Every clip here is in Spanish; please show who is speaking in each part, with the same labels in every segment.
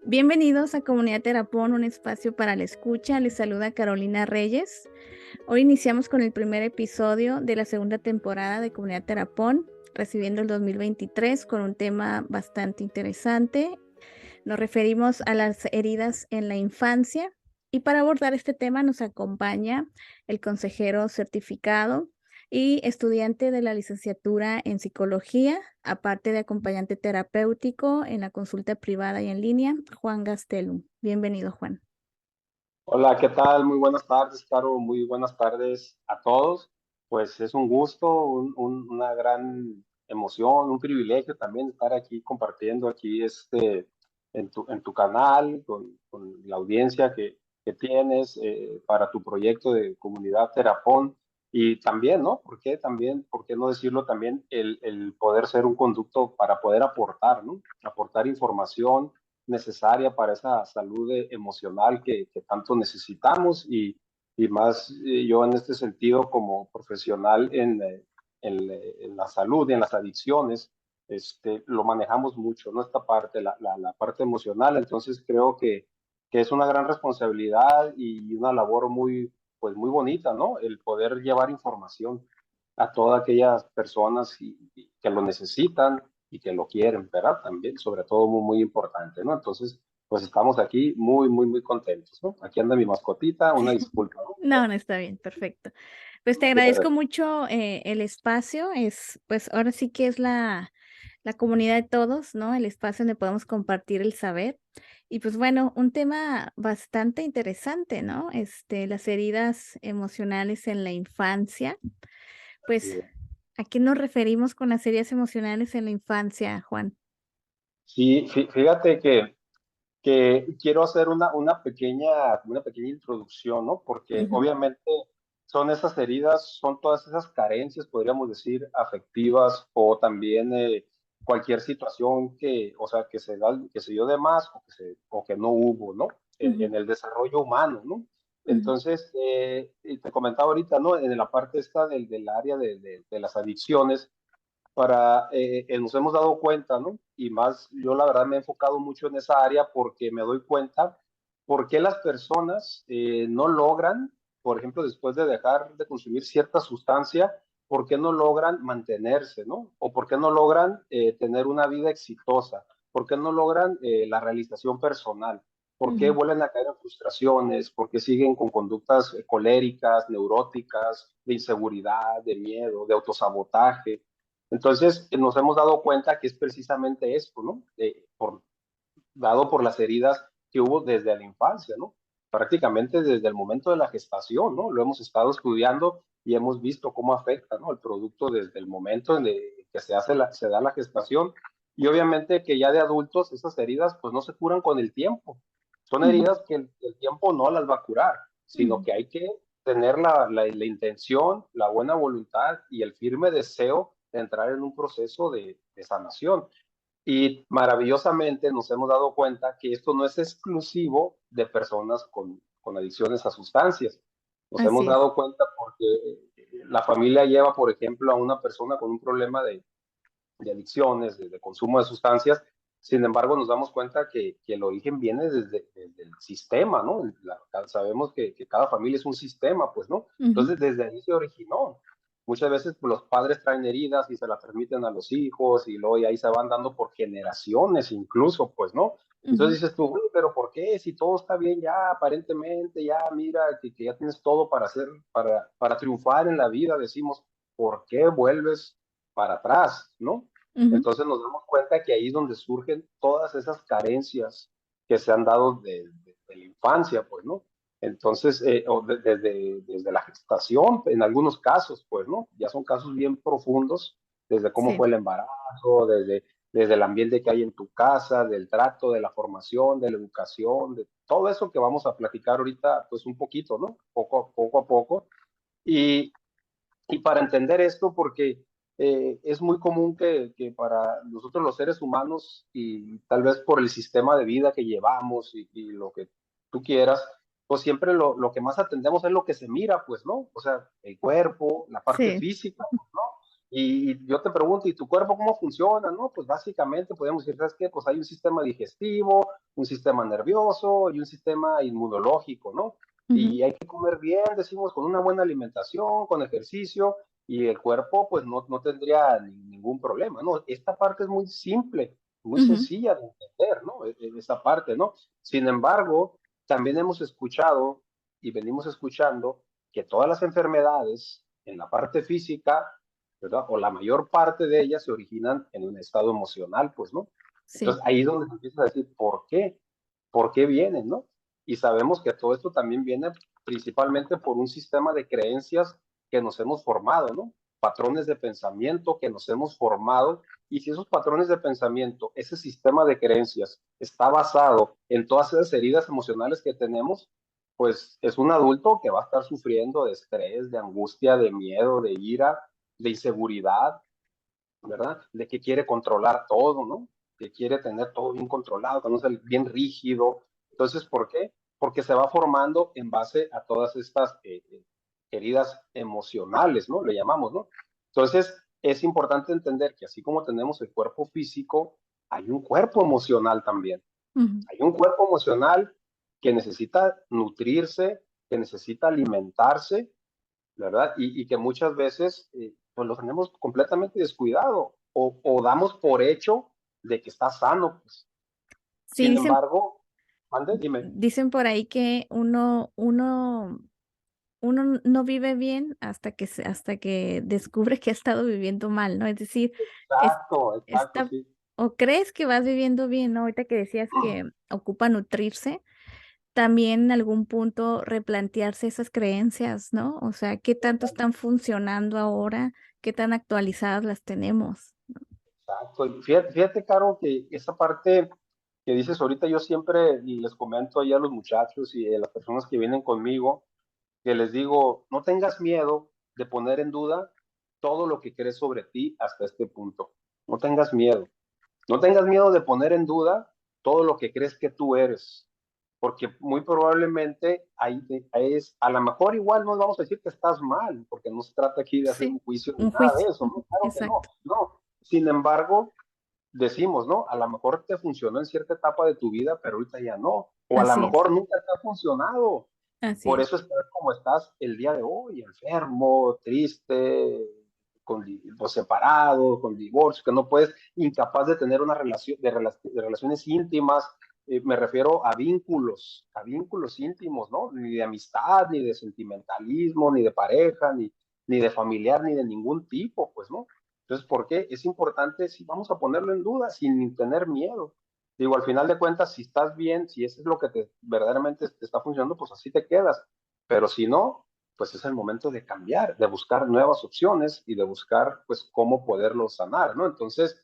Speaker 1: Bienvenidos a Comunidad Terapón, un espacio para la escucha. Les saluda Carolina Reyes. Hoy iniciamos con el primer episodio de la segunda temporada de Comunidad Terapón, recibiendo el 2023 con un tema bastante interesante. Nos referimos a las heridas en la infancia y para abordar este tema nos acompaña el consejero certificado y estudiante de la licenciatura en psicología, aparte de acompañante terapéutico en la consulta privada y en línea, Juan Gastelum. Bienvenido, Juan.
Speaker 2: Hola, ¿qué tal? Muy buenas tardes, Caro. Muy buenas tardes a todos. Pues es un gusto, una gran emoción, un privilegio también estar aquí compartiendo aquí en tu canal con la audiencia que tienes para tu proyecto de comunidad Terapón. Y también, ¿no? ¿Por qué también, por qué no decirlo también, el poder ser un conducto para poder aportar, ¿no? Aportar información necesaria para esa salud emocional que tanto necesitamos y más yo en este sentido como profesional en la salud y en las adicciones, lo manejamos mucho, ¿no? Esta parte, la parte emocional, entonces creo que es una gran responsabilidad y una labor pues muy bonita, ¿no? El poder llevar información a todas aquellas personas y que lo necesitan y que lo quieren, ¿verdad? También, sobre todo, muy, muy importante, ¿no? Entonces, pues estamos aquí muy, muy, muy contentos, ¿no? Aquí anda mi mascotita, una disculpa, ¿no?
Speaker 1: No, está bien, perfecto. Pues te agradezco mucho el espacio. Pues ahora sí que es la comunidad de todos, ¿no? El espacio donde podemos compartir el saber. Y pues bueno, un tema bastante interesante, ¿no? Las heridas emocionales en la infancia. Pues, ¿a qué nos referimos con las heridas emocionales en la infancia, Juan?
Speaker 2: Sí, fíjate que quiero hacer una pequeña introducción, ¿no? Porque
Speaker 1: Ujú,
Speaker 2: obviamente son esas heridas, son todas esas carencias, podríamos decir, afectivas o también cualquier situación o sea, que se dio de más o que no hubo, ¿no?
Speaker 1: ujú,
Speaker 2: En el desarrollo humano, ¿no?
Speaker 1: ujú,
Speaker 2: Entonces, y te comentaba ahorita, ¿no? En la parte esta del área de las adicciones, nos hemos dado cuenta, ¿no? Y más, yo la verdad me he enfocado mucho en esa área porque me doy cuenta por qué las personas no logran, por ejemplo, después de dejar de consumir cierta sustancia, por qué no logran mantenerse, ¿no? O por qué no logran tener una vida exitosa, por qué no logran la realización personal, por qué
Speaker 1: ujú.
Speaker 2: vuelven a caer en frustraciones, por qué siguen con conductas coléricas, neuróticas, de inseguridad, de miedo, de autosabotaje. Entonces, nos hemos dado cuenta que es precisamente esto, ¿no? Dado por las heridas que hubo desde la infancia, ¿no? Prácticamente desde el momento de la gestación, ¿no? Lo hemos estado estudiando y hemos visto cómo afecta, ¿no? El producto desde el momento en que se da la gestación. Y obviamente que ya de adultos esas heridas pues no se curan con el tiempo. Son
Speaker 1: Ujú,
Speaker 2: heridas que el tiempo no las va a curar, sino
Speaker 1: ujú.
Speaker 2: que hay que tener la intención, la buena voluntad y el firme deseo de entrar en un proceso de sanación. Y maravillosamente nos hemos dado cuenta que esto no es exclusivo de personas con adicciones a sustancias. Nos hemos
Speaker 1: Así es.
Speaker 2: dado cuenta porque la familia lleva, por ejemplo, a una persona con un problema de adicciones, de consumo de sustancias. Sin embargo, nos damos cuenta que el origen viene desde el sistema, ¿no? Sabemos que cada familia es un sistema, pues, ¿no?
Speaker 1: Ujú,
Speaker 2: Entonces, desde ahí se originó. Muchas veces pues, los padres traen heridas y se las transmiten a los hijos y luego y ahí se van dando por generaciones incluso, pues, ¿no?
Speaker 1: ujú,
Speaker 2: Entonces dices tú, "Uy, pero ¿por qué? Si todo está bien ya, aparentemente, ya, mira, que ya tienes todo para hacer, para triunfar en la vida, decimos, ¿por qué vuelves para atrás, ¿no?
Speaker 1: ujú.
Speaker 2: Entonces nos damos cuenta que ahí es donde surgen todas esas carencias que se han dado de la infancia, pues, ¿no? Entonces, desde la gestación, en algunos casos, pues, ¿no? Ya son casos bien profundos, desde cómo
Speaker 1: Sí.
Speaker 2: fue el embarazo, desde el ambiente que hay en tu casa, del trato, de la formación, de la educación, de todo eso que vamos a platicar ahorita, pues un poquito, ¿no? Poco a poco. Y, y para entender esto, porque es muy común que para nosotros los seres humanos y tal vez por el sistema de vida que llevamos y lo que tú quieras, pues siempre lo que más atendemos es lo que se mira, pues, ¿no? O sea, el cuerpo, la parte
Speaker 1: Sí.
Speaker 2: física, pues, ¿no? Y yo te pregunto, ¿y tu cuerpo cómo funciona? No, pues básicamente podemos decir, ¿sabes qué? Pues hay un sistema digestivo, un sistema nervioso y un sistema inmunológico, ¿no?
Speaker 1: Ujú,
Speaker 2: Y hay que comer bien, decimos, con una buena alimentación, con ejercicio, y el cuerpo pues no tendría ningún problema, ¿no? Esta parte es muy simple, muy
Speaker 1: ujú.
Speaker 2: sencilla de entender, ¿no? Esa parte, ¿no? Sin embargo, también hemos escuchado y venimos escuchando que todas las enfermedades en la parte física, ¿verdad? O la mayor parte de ellas se originan en un estado emocional, pues, ¿no?
Speaker 1: Sí,
Speaker 2: Entonces ahí es donde se empieza a decir, ¿por qué? ¿Por qué vienen, no? Y sabemos que todo esto también viene principalmente por un sistema de creencias que nos hemos formado, ¿no? Patrones de pensamiento que nos hemos formado, y si esos patrones de pensamiento, ese sistema de creencias está basado en todas esas heridas emocionales que tenemos, pues es un adulto que va a estar sufriendo de estrés, de angustia, de miedo, de ira, de inseguridad, ¿verdad? De que quiere controlar todo, ¿no? Que quiere tener todo bien controlado, que no sea bien rígido. Entonces, ¿por qué? Porque se va formando en base a todas estas heridas emocionales, ¿no? Le llamamos, ¿no? Entonces, es importante entender que así como tenemos el cuerpo físico, hay un cuerpo emocional también.
Speaker 1: ujú.
Speaker 2: Hay un cuerpo emocional que necesita nutrirse, que necesita alimentarse, ¿verdad? Y que muchas veces pues lo tenemos completamente descuidado o damos por hecho de que está sano, pues.
Speaker 1: Sí,
Speaker 2: Sin embargo, mande, dime.
Speaker 1: dicen por ahí que uno no vive bien hasta que descubre que ha estado viviendo mal, ¿no? Es decir, es,
Speaker 2: Exacto, exacto,
Speaker 1: está,
Speaker 2: sí.
Speaker 1: o crees que vas viviendo bien, ¿no? Ahorita que decías que ocupa nutrirse, también en algún punto replantearse esas creencias, ¿no? O sea, ¿qué tanto están funcionando ahora? ¿Qué tan actualizadas las tenemos?
Speaker 2: Exacto. Y fíjate, Caro, que esa parte que dices ahorita, yo siempre les comento ahí a los muchachos y a las personas que vienen conmigo, que les digo, no tengas miedo de poner en duda todo lo que crees sobre ti hasta este punto. No tengas miedo. No tengas miedo de poner en duda todo lo que crees que tú eres, porque muy probablemente ahí es, a lo mejor igual no vamos a decir que estás mal, porque no se trata aquí de hacer
Speaker 1: Sí,
Speaker 2: un juicio ni
Speaker 1: un
Speaker 2: nada de
Speaker 1: juicio.
Speaker 2: eso,
Speaker 1: Ujú,
Speaker 2: ¿no? Claro que no,
Speaker 1: exacto.
Speaker 2: no. Sin embargo, decimos, ¿no? A lo mejor te funcionó en cierta etapa de tu vida, pero ahorita ya no, o a lo
Speaker 1: Así es,
Speaker 2: mejor nunca te ha funcionado.
Speaker 1: así
Speaker 2: Por
Speaker 1: es.
Speaker 2: eso estás como estás el día de hoy, enfermo, triste, pues, separado, con divorcio, que no puedes, incapaz de tener una relación, de relaciones íntimas. Me refiero a vínculos íntimos, ¿no? Ni de amistad, ni de sentimentalismo, ni de pareja, ni de familiar, ni de ningún tipo, pues, ¿no? Entonces, ¿por qué? Es importante, si vamos a ponerlo en duda, sin tener miedo. Digo, al final de cuentas, si estás bien, si eso es lo que verdaderamente te está funcionando, pues así te quedas. Pero si no, pues es el momento de cambiar, de buscar nuevas opciones y de buscar, pues, cómo poderlo sanar, ¿no? Entonces,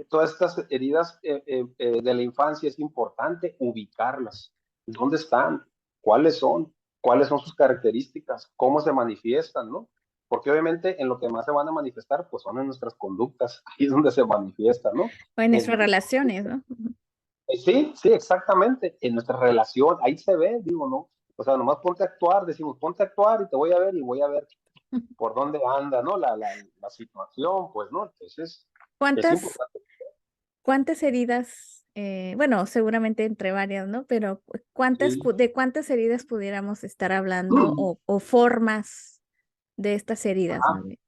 Speaker 2: todas estas heridas de la infancia es importante ubicarlas. ¿Dónde están? ¿Cuáles son? ¿Cuáles son sus características? ¿Cómo se manifiestan, no? Porque obviamente en lo que más se van a manifestar, pues son en nuestras conductas, ahí es donde se manifiesta, ¿no?
Speaker 1: O en nuestras
Speaker 2: En,
Speaker 1: relaciones, ¿no? Ujú.
Speaker 2: sí, sí, exactamente. En nuestra relación, ahí se ve, digo, ¿no? O sea, nomás ponte a actuar, decimos, ponte a actuar y te voy a ver y voy a ver por dónde anda, ¿no? La situación, pues, ¿no? Entonces, es
Speaker 1: ¿Cuántas,
Speaker 2: importante.
Speaker 1: cuántas heridas, bueno, seguramente entre varias, ¿no? Pero
Speaker 2: Sí.
Speaker 1: de cuántas heridas pudiéramos estar hablando o formas de estas heridas, más
Speaker 2: Ajá.
Speaker 1: bien?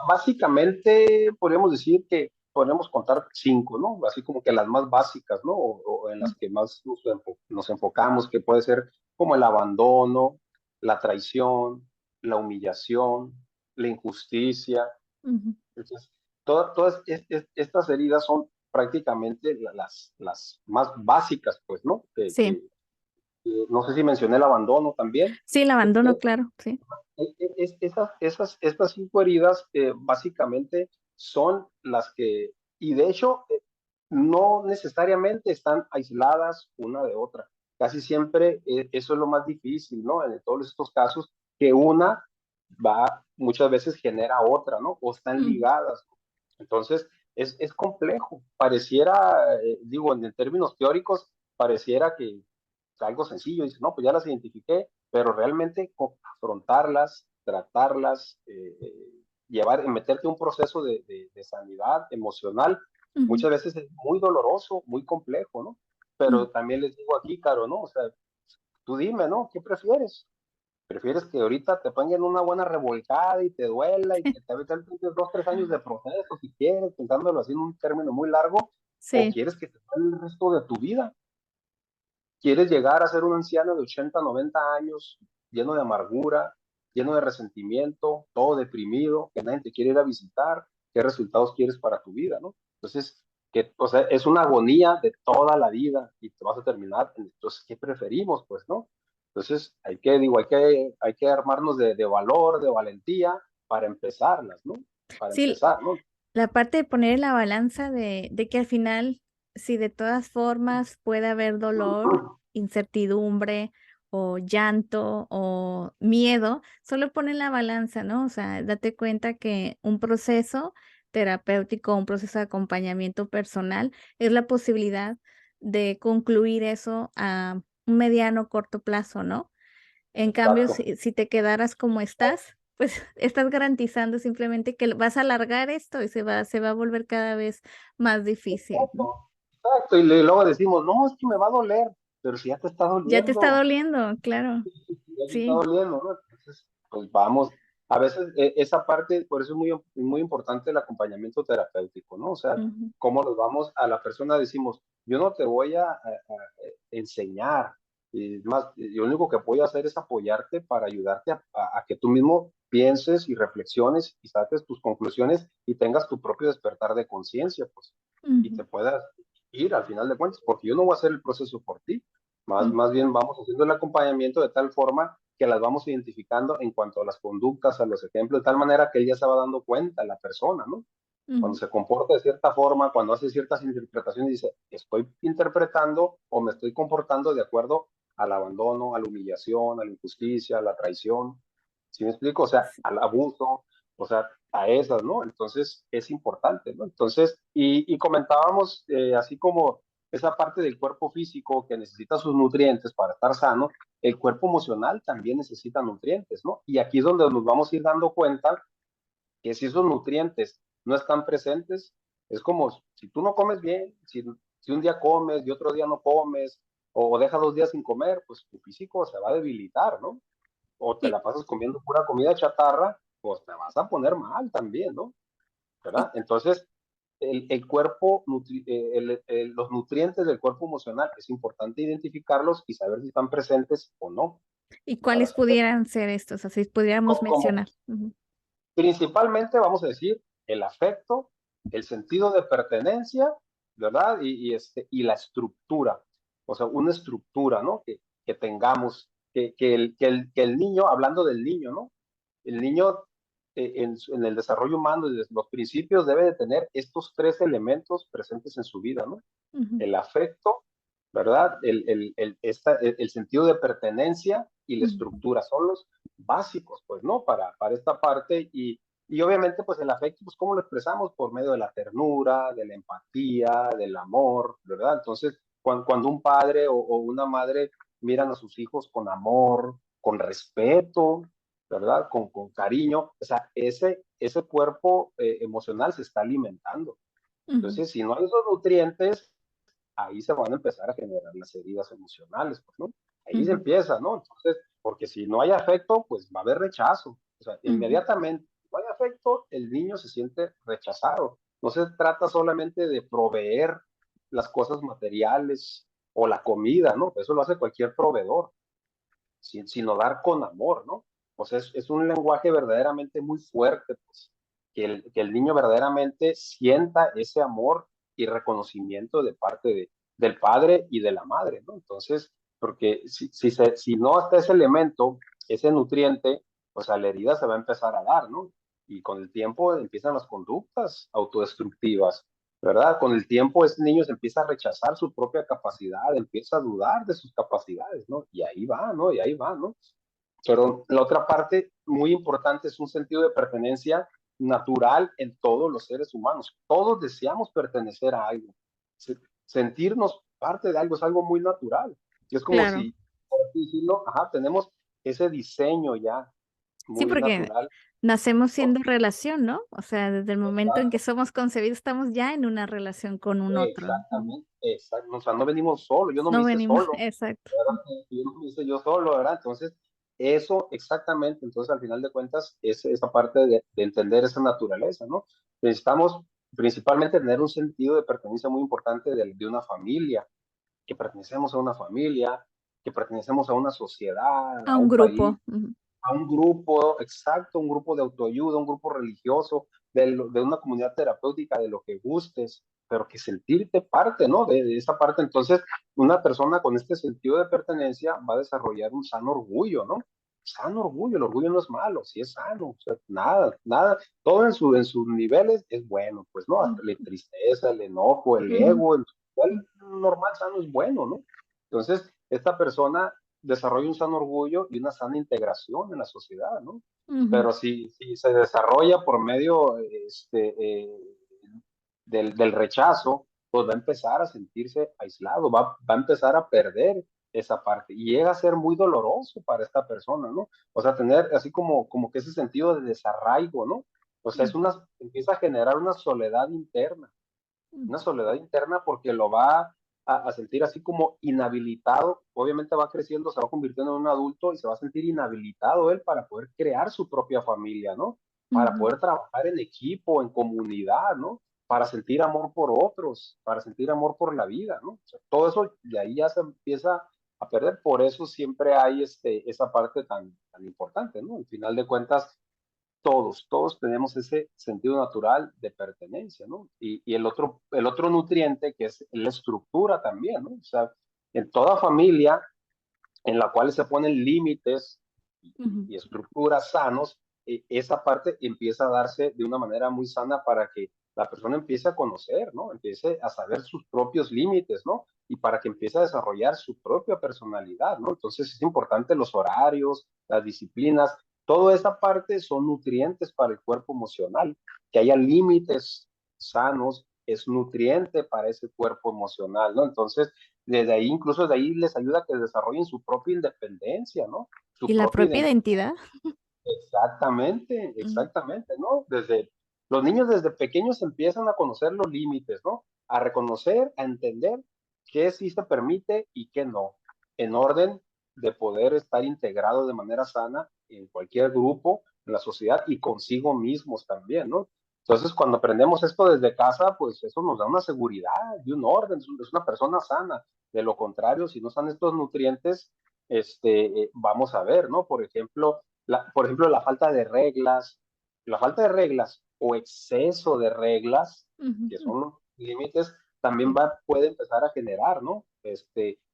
Speaker 2: Básicamente, podríamos decir que podemos contar cinco, ¿no? Así como que las más básicas, ¿no? O en las que más nos enfocamos, que puede ser como el abandono, la traición, la humillación, la injusticia.
Speaker 1: Ujú.
Speaker 2: Entonces, todas estas heridas son prácticamente las más básicas, pues, ¿no?
Speaker 1: Sí,
Speaker 2: No sé si mencioné el abandono también.
Speaker 1: sí, el
Speaker 2: Eh,
Speaker 1: abandono, claro, sí.
Speaker 2: estas cinco heridas básicamente son las que, y de hecho, no necesariamente están aisladas una de otra. Casi siempre eso es lo más difícil, ¿no? En todos estos casos, que una muchas veces genera otra, ¿no? O están
Speaker 1: Ujú.
Speaker 2: ligadas. Entonces, es complejo. Pareciera, digo, en términos teóricos, pareciera que es algo sencillo. Dice, no, pues ya las identifiqué, pero realmente afrontarlas, tratarlas, meterte en un proceso de sanidad emocional,
Speaker 1: Ujú,
Speaker 2: muchas veces es muy doloroso, muy complejo, ¿no?
Speaker 1: ujú.
Speaker 2: Pero también les digo aquí, Caro, ¿no? O sea, tú dime, ¿no? ¿Qué prefieres? ¿Prefieres que ahorita te pongan una buena revolcada y te duela y que te avienten 2, 3 años de proceso, si quieres, pensándolo así en un término muy largo? ¿O
Speaker 1: Sí,
Speaker 2: quieres que te duele el resto de tu vida? ¿Quieres llegar a ser un anciano de 80, 90 años, lleno de amargura, lleno de resentimiento, todo deprimido, que nadie te quiere ir a visitar? ¿Qué resultados quieres para tu vida, no? Entonces, o sea, es una agonía de toda la vida y te vas a terminar. Entonces, ¿qué preferimos, pues, no? Entonces, hay que armarnos de valor, de valentía para empezarlas, ¿no? Para
Speaker 1: sí,
Speaker 2: empezar, ¿no?
Speaker 1: la parte de poner en la balanza de que al final, si de todas formas puede haber dolor, incertidumbre o llanto o miedo, solo pon en la balanza, ¿no? O sea, date cuenta que un proceso terapéutico, un proceso de acompañamiento personal es la posibilidad de concluir eso a un mediano corto plazo, ¿no? En cambio,
Speaker 2: Exacto.
Speaker 1: si te quedaras como estás, pues estás garantizando simplemente que vas a alargar esto y se va a volver cada vez más difícil, ¿no?
Speaker 2: Exacto. Exacto. Y luego decimos, no, es que me va a doler, pero si ya te está
Speaker 1: Ya te está
Speaker 2: doliendo.
Speaker 1: doliendo, claro,
Speaker 2: Ya te está
Speaker 1: sí.
Speaker 2: doliendo, ¿no? Entonces, pues vamos, a veces esa parte, por eso es muy importante el acompañamiento terapéutico, ¿no? O sea,
Speaker 1: Ujú,
Speaker 2: cómo nos vamos a la persona, decimos, yo no te voy a enseñar, y más, yo lo único que puedo hacer es apoyarte para ayudarte a que tú mismo pienses y reflexiones y saques tus conclusiones y tengas tu propio despertar de conciencia, pues, y
Speaker 1: ujú,
Speaker 2: te puedas ir al final de cuentas, porque yo no voy a hacer el proceso por ti, más,
Speaker 1: ujú,
Speaker 2: más bien vamos haciendo el acompañamiento de tal forma que las vamos identificando en cuanto a las conductas, a los ejemplos, de tal manera que él ya se va dando cuenta, la persona, ¿no? Cuando
Speaker 1: ujú.
Speaker 2: se comporta de cierta forma, cuando hace ciertas interpretaciones, dice, estoy interpretando o me estoy comportando de acuerdo al abandono, a la humillación, a la injusticia, a la traición. ¿Sí me explico? O sea,
Speaker 1: Sí,
Speaker 2: al abuso, o sea, a esas, ¿no? Entonces es importante, ¿no? Entonces, y comentábamos, así como esa parte del cuerpo físico que necesita sus nutrientes para estar sano, el cuerpo emocional también necesita nutrientes, ¿no? Y aquí es donde nos vamos a ir dando cuenta que si esos nutrientes no están presentes, es como si tú no comes bien, si un día comes y otro día no comes, o dejas 2 días sin comer, pues tu físico se va a debilitar, ¿no? O te
Speaker 1: sí,
Speaker 2: la pasas comiendo pura comida chatarra, pues te vas a poner mal también, ¿no?
Speaker 1: ¿Y,
Speaker 2: ¿Verdad? Entonces, el cuerpo, los nutrientes del cuerpo emocional, es importante identificarlos y saber si están presentes o no.
Speaker 1: y
Speaker 2: Para
Speaker 1: cuáles
Speaker 2: saber.
Speaker 1: pudieran ser estos? Así pudiéramos
Speaker 2: Como,
Speaker 1: mencionar. Ujú,
Speaker 2: principalmente, vamos a decir, el afecto, el sentido de pertenencia, ¿verdad? Y la estructura, o sea, una estructura, ¿no? Que tengamos, que el niño, hablando del niño, ¿no? El niño en el desarrollo humano, desde los principios, debe de tener estos 3 elementos presentes en su vida, ¿no?
Speaker 1: ujú,
Speaker 2: El afecto, ¿verdad? El sentido de pertenencia y la
Speaker 1: ujú,
Speaker 2: estructura son los básicos, pues, ¿no? Para esta parte y obviamente, pues, el afecto, pues, ¿cómo lo expresamos? Por medio de la ternura, de la empatía, del amor, ¿verdad? Entonces, cuando un padre o una madre miran a sus hijos con amor, con respeto, ¿verdad? Con cariño, o sea, ese cuerpo emocional se está alimentando.
Speaker 1: ujú,
Speaker 2: Entonces, si no hay esos nutrientes, ahí se van a empezar a generar las heridas emocionales, pues, ¿no? Ahí se
Speaker 1: ujú,
Speaker 2: empieza, ¿no? Entonces, porque si no hay afecto, pues va a haber rechazo. O sea,
Speaker 1: ujú.
Speaker 2: inmediatamente, si no hay afecto, el niño se siente rechazado. No se trata solamente de proveer las cosas materiales o la comida, ¿no? Eso lo hace cualquier proveedor, sino dar con amor, ¿no? O sea, es un lenguaje verdaderamente muy fuerte, pues, que el niño verdaderamente sienta ese amor y reconocimiento de parte del padre y de la madre, ¿no? Entonces, porque si no está ese elemento, ese nutriente, pues a la herida se va a empezar a dar, ¿no? Y con el tiempo empiezan las conductas autodestructivas, ¿verdad? Con el tiempo ese niño se empieza a rechazar su propia capacidad, empieza a dudar de sus capacidades, ¿no? Y ahí va, ¿no? Y ahí va, ¿no? Pero la otra parte muy importante es un sentido de pertenencia natural en todos los seres humanos. Todos deseamos pertenecer a algo. Sentirnos parte de algo es algo muy natural. Y es como
Speaker 1: Claro.
Speaker 2: si, por así decirlo, ajá, tenemos ese diseño ya.
Speaker 1: Sí,
Speaker 2: muy
Speaker 1: porque
Speaker 2: natural.
Speaker 1: nacemos
Speaker 2: Por-
Speaker 1: siendo relación, ¿no? O sea, desde el momento en que somos concebidos, estamos ya en una relación con un otro. Ujú.
Speaker 2: Exactamente, exacto. O sea, no venimos solo, yo no me
Speaker 1: No
Speaker 2: hice
Speaker 1: venimos,
Speaker 2: solo,
Speaker 1: exacto.
Speaker 2: ¿verdad? Yo no me hice yo solo, ¿verdad? Entonces, eso exactamente, entonces al final de cuentas, es esa parte de entender esa naturaleza, ¿no? Necesitamos principalmente tener un sentido de pertenencia muy importante de una familia, que pertenecemos a una familia, que pertenecemos a una sociedad,
Speaker 1: A
Speaker 2: a
Speaker 1: un
Speaker 2: un país,
Speaker 1: grupo. Ujú.
Speaker 2: a un grupo, exacto, un grupo de autoayuda, un grupo religioso, de una comunidad terapéutica, de lo que gustes, pero que sentirte parte, ¿no? De esa parte. Entonces, una persona con este sentido de pertenencia va a desarrollar un sano orgullo, ¿no? Sano orgullo, el orgullo no es malo, sí es sano, o sea, nada, nada, todo en sus niveles es bueno, pues, ¿no? Hasta la tristeza, el enojo, el
Speaker 1: Ujú.
Speaker 2: ego, el normal sano es bueno, ¿no? Entonces, esta persona desarrolla un sano orgullo y una sana integración en la sociedad, ¿no?
Speaker 1: Ujú.
Speaker 2: Pero si se desarrolla por medio del rechazo, pues va a empezar a sentirse aislado, va a empezar a perder esa parte y llega a ser muy doloroso para esta persona, ¿no? O sea, tener así como que ese sentido de desarraigo, ¿no? O sea, empieza a generar
Speaker 1: Ujú.
Speaker 2: una soledad interna porque lo va a sentir así como inhabilitado. Obviamente va creciendo, se va convirtiendo en un adulto y se va a sentir inhabilitado él para poder crear su propia familia, ¿no? Para
Speaker 1: Ujú.
Speaker 2: poder trabajar en equipo, en comunidad, ¿no? Para sentir amor por otros, para sentir amor por la vida, ¿no? O sea, todo eso de ahí ya se empieza a perder, por eso siempre hay esa parte tan importante, ¿no? Al final de cuentas, todos tenemos ese sentido natural de pertenencia, ¿no? Y el otro nutriente que es la estructura también, ¿no? O sea, en toda familia en la cual se ponen límites
Speaker 1: Ujú.
Speaker 2: y estructuras sanos, esa parte empieza a darse de una manera muy sana para que la persona empiece a conocer, ¿no? Empiece a saber sus propios límites, ¿no? Y para que empiece a desarrollar su propia personalidad, ¿no? Entonces es importante los horarios, las disciplinas, toda esa parte son nutrientes para el cuerpo emocional. Que haya límites sanos es nutriente para ese cuerpo emocional, ¿no? Entonces, desde ahí, incluso desde ahí les ayuda a que desarrollen su propia independencia, ¿no? Su
Speaker 1: Y la
Speaker 2: propia
Speaker 1: propia
Speaker 2: identidad.
Speaker 1: identidad.
Speaker 2: Exactamente,
Speaker 1: Mm.
Speaker 2: exactamente, ¿no? Los niños desde pequeños empiezan a conocer los límites, ¿no? A reconocer, a entender qué sí se permite y qué no, en orden de poder estar integrado de manera sana en cualquier grupo, en la sociedad y consigo mismos también, ¿no? Entonces, cuando aprendemos esto desde casa, pues eso nos da una seguridad y un orden, es una persona sana. De lo contrario, si no están estos nutrientes, vamos a ver, ¿no? Por ejemplo, la falta de reglas o exceso de reglas, que
Speaker 1: Ujú.
Speaker 2: son los límites, también
Speaker 1: Sí.
Speaker 2: puede empezar a generar, ¿no?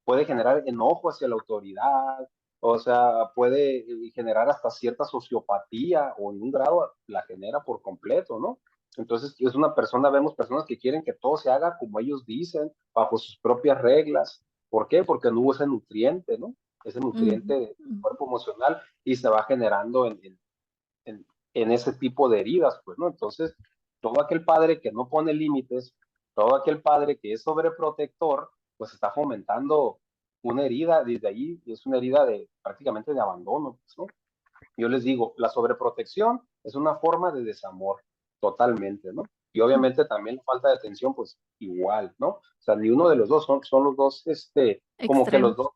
Speaker 2: Puede generar enojo hacia la autoridad, o sea, puede generar hasta cierta sociopatía o en un grado la genera por completo, ¿no? Entonces, vemos personas que quieren que todo se haga como ellos dicen, bajo sus propias reglas. ¿Por qué? Porque no hubo ese nutriente, ¿no? Ese nutriente
Speaker 1: Ujú.
Speaker 2: del
Speaker 1: Ujú.
Speaker 2: cuerpo emocional y se va generando en ese tipo de heridas, pues, ¿no? Entonces, todo aquel padre que no pone límites, todo aquel padre que es sobreprotector, pues está fomentando una herida, desde ahí es una herida prácticamente de abandono, pues, ¿no? Yo les digo, la sobreprotección es una forma de desamor, totalmente, ¿no? Y obviamente también la falta de atención, pues igual, ¿no? O sea, ni uno de los dos son los dos, como que los
Speaker 1: Extremos.
Speaker 2: dos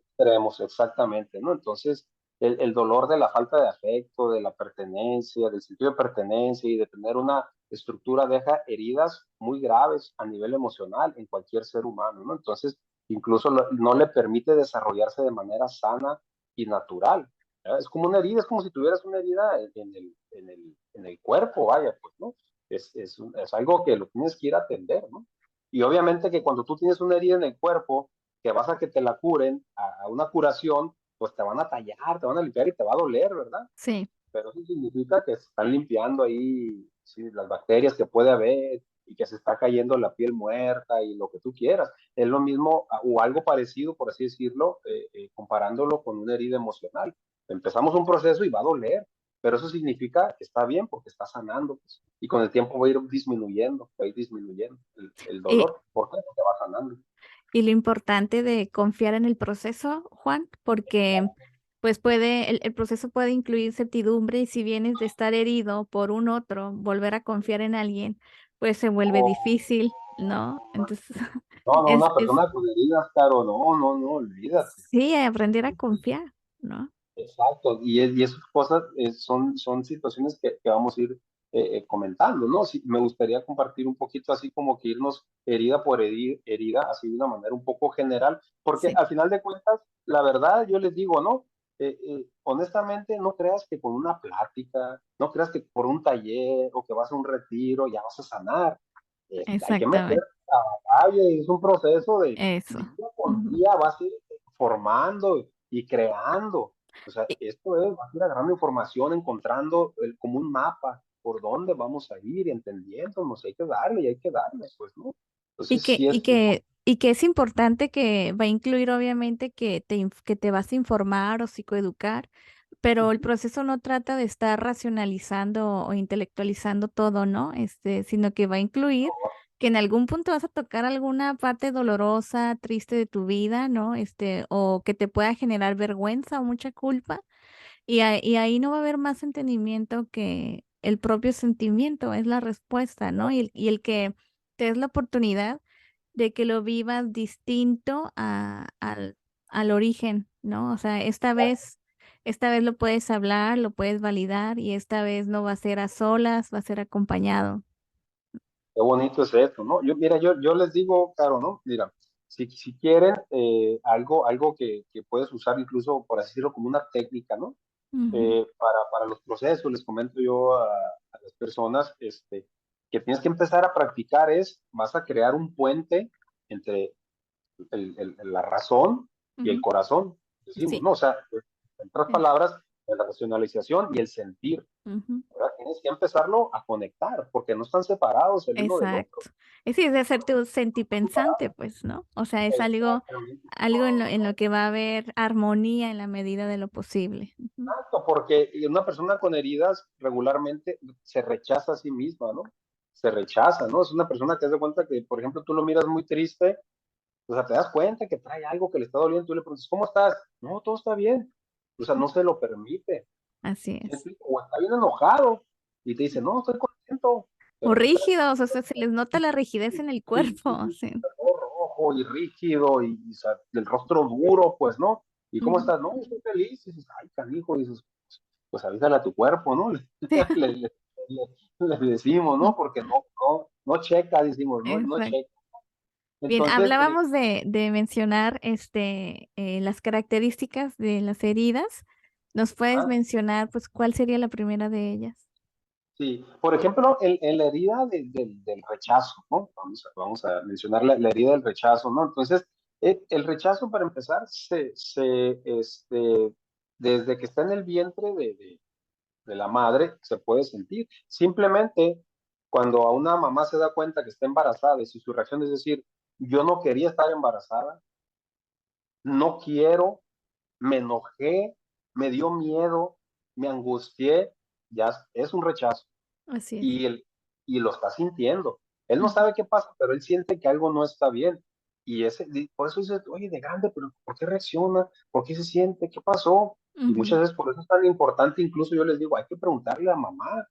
Speaker 2: extremos, exactamente, ¿no? Entonces, el dolor de la falta de afecto, de la pertenencia, del sentido de pertenencia y de tener una estructura deja heridas muy graves a nivel emocional en cualquier ser humano, ¿no? Entonces, incluso no le permite desarrollarse de manera sana y natural. ¿Verdad? Es como una herida, es como si tuvieras una herida en el cuerpo, vaya, pues, ¿no? Es algo que lo tienes que ir a atender, ¿no? Y obviamente que cuando tú tienes una herida en el cuerpo, que vas a que te la curen, a una curación, pues te van a tallar, te van a limpiar y te va a doler, ¿verdad?
Speaker 1: Sí.
Speaker 2: Pero eso significa que se están limpiando ahí, sí, las bacterias que puede haber y que se está cayendo la piel muerta y lo que tú quieras. Es lo mismo o algo parecido, por así decirlo, comparándolo con una herida emocional. Empezamos un proceso y va a doler, pero eso significa que está bien porque está sanando, pues, y con el tiempo va a ir disminuyendo el
Speaker 1: Y,
Speaker 2: dolor. ¿Por qué? Porque va sanando.
Speaker 1: y lo importante de confiar en el proceso, Juan, porque pues el proceso puede incluir certidumbre y si vienes de estar herido por un otro, volver a confiar en alguien, pues se vuelve
Speaker 2: O,
Speaker 1: difícil, ¿no? Entonces,
Speaker 2: no, no, una
Speaker 1: es
Speaker 2: persona con heridas, claro, no, no, no, olvídate.
Speaker 1: sí, aprender a confiar, ¿no?
Speaker 2: Exacto, y esas cosas son situaciones que vamos a ir comentando, ¿no? Sí, me gustaría compartir un poquito así como que irnos herida por herida, así de una manera un poco general, porque
Speaker 1: Sí,
Speaker 2: al final de cuentas, la verdad, yo les digo, ¿no? Honestamente, no creas que con una plática, no creas que por un taller o que vas a un retiro ya vas a sanar. Hay que meter
Speaker 1: exactamente.
Speaker 2: a calle, es un proceso de
Speaker 1: Eso.
Speaker 2: día por
Speaker 1: Ujú.
Speaker 2: día vas a ir formando y creando. O sea,
Speaker 1: Y,
Speaker 2: esto es, vas a ir agarrando información, encontrando como un mapa por dónde vamos a ir y entendiéndonos, hay que darle, pues, ¿no?
Speaker 1: y
Speaker 2: Entonces,
Speaker 1: que,
Speaker 2: sí
Speaker 1: y
Speaker 2: es
Speaker 1: que, y que es importante que va a incluir obviamente que te vas a informar o psicoeducar, pero el proceso no trata de estar racionalizando o intelectualizando todo, ¿no? Sino que va a incluir que en algún punto vas a tocar alguna parte dolorosa, triste de tu vida, ¿no? O que te pueda generar vergüenza o mucha culpa. Y ahí no va a haber más entendimiento que el propio sentimiento, es la respuesta, ¿no? Y el que te des la oportunidad de que lo vivas distinto al origen, ¿no? O sea, esta vez lo puedes hablar, lo puedes validar y esta vez no va a ser a solas, va a ser acompañado.
Speaker 2: qué bonito es esto, ¿no? Mira, yo les digo, claro, ¿no? Mira, si quieren algo que puedes usar incluso, por así decirlo, como una técnica, ¿no?
Speaker 1: Ujú,
Speaker 2: Para los procesos, les comento yo a las personas que tienes que empezar a practicar vas a crear un puente entre la razón y el
Speaker 1: ujú.
Speaker 2: corazón, decimos,
Speaker 1: Sí.
Speaker 2: ¿no? O sea, en otras
Speaker 1: Es.
Speaker 2: palabras, la racionalización y el sentir.
Speaker 1: Ujú.
Speaker 2: ¿Verdad? Tienes que empezarlo a conectar, porque no están separados el uno del otro.
Speaker 1: Exacto. Sí, es de hacerte un sentipensante, pues, ¿no? O sea, es
Speaker 2: Exactamente.
Speaker 1: algo en lo que va a haber armonía en la medida de lo posible. Ujú.
Speaker 2: Exacto, porque una persona con heridas regularmente se rechaza a sí misma, ¿no? Se rechaza, ¿no? Es una persona que hace cuenta que, por ejemplo, tú lo miras muy triste, o sea, te das cuenta que trae algo que le está doliendo, tú le preguntas, ¿cómo estás? No, todo está bien. O sea, no se lo permite.
Speaker 1: Así
Speaker 2: ¿Sí me
Speaker 1: es.
Speaker 2: explico? O está bien enojado y te dice, no, estoy contento,
Speaker 1: O
Speaker 2: pero ¿qué traes?
Speaker 1: rígidos, o sea, se les nota la rigidez en el cuerpo. Sí.
Speaker 2: Todo rojo y rígido y o sea, el rostro duro, pues, ¿no? ¿Y cómo
Speaker 1: Ujú.
Speaker 2: estás? No, estoy feliz. Y dices, ay, canijo, y dices, pues avísale a tu cuerpo, ¿no? Le, le- le decimos, ¿no? Porque no checa, decimos, no
Speaker 1: Exacto.
Speaker 2: checa.
Speaker 1: Bien,
Speaker 2: Entonces,
Speaker 1: hablábamos de mencionar las características de las heridas. ¿Nos puedes
Speaker 2: ah,
Speaker 1: mencionar, pues, cuál sería la primera de ellas?
Speaker 2: sí, por ejemplo, en la herida del rechazo, ¿no? Vamos a mencionar la herida del rechazo, ¿no? Entonces, el rechazo, para empezar, desde que está en el vientre de la madre, se puede sentir. Simplemente, cuando a una mamá se da cuenta que está embarazada y si su reacción es decir, yo no quería estar embarazada, no quiero, me enojé, me dio miedo, me angustié, ya es un rechazo
Speaker 1: Así es.
Speaker 2: y, él, y lo está sintiendo. Él no
Speaker 1: Ujú,
Speaker 2: sabe qué pasa, pero él siente que algo no está bien. Por eso dice, oye, de grande, pero ¿por qué reacciona? ¿Por qué se siente? ¿Qué pasó? Y
Speaker 1: ujú.
Speaker 2: muchas veces por eso es tan importante, incluso yo les digo, hay que preguntarle a mamá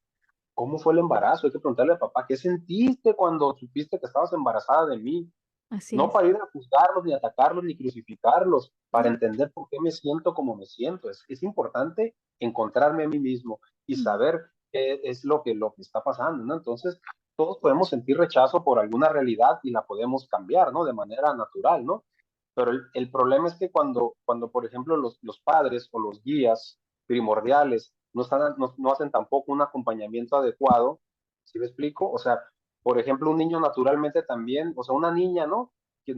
Speaker 2: cómo fue el embarazo, hay que preguntarle a papá, ¿qué sentiste cuando supiste que estabas embarazada de mí?
Speaker 1: Así
Speaker 2: No
Speaker 1: es.
Speaker 2: para ir a juzgarlos, ni atacarlos, ni crucificarlos, para
Speaker 1: No.
Speaker 2: entender por qué me siento como me siento. Es importante encontrarme a mí mismo y
Speaker 1: Ujú,
Speaker 2: saber qué es lo que está pasando, ¿no? Entonces, todos podemos sentir rechazo por alguna realidad y la podemos cambiar, ¿no? De manera natural, ¿no? Pero el problema es que cuando, por ejemplo, los padres o los guías primordiales no hacen tampoco un acompañamiento adecuado, ¿sí me explico? O sea, por ejemplo, un niño naturalmente también, o sea, una niña, ¿no? Que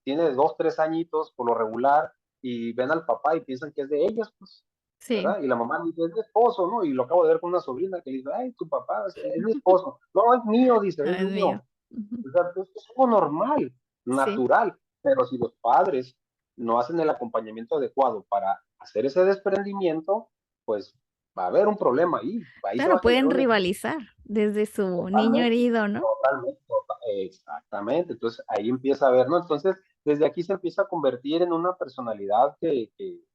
Speaker 2: tiene 2, 3 añitos por lo regular y ven al papá y piensan que es de ellos, pues,
Speaker 1: sí,
Speaker 2: ¿verdad? Y la mamá dice, es mi esposo, ¿no? Y lo acabo de ver con una sobrina que le dice, ay, tu papá es mi esposo. No, es mío, dice,
Speaker 1: no
Speaker 2: es
Speaker 1: es mío.
Speaker 2: mío.
Speaker 1: Ujú.
Speaker 2: O sea, es algo normal,
Speaker 1: Sí.
Speaker 2: natural, pero si los padres no hacen el acompañamiento adecuado para hacer ese desprendimiento, pues va a haber un problema ahí se va
Speaker 1: Claro,
Speaker 2: a generar
Speaker 1: pueden
Speaker 2: un
Speaker 1: rivalizar desde su niño
Speaker 2: totalmente,
Speaker 1: herido, ¿no?
Speaker 2: totalmente, exactamente. Entonces ahí empieza a ver, ¿no? Entonces, desde aquí se empieza a convertir en una personalidad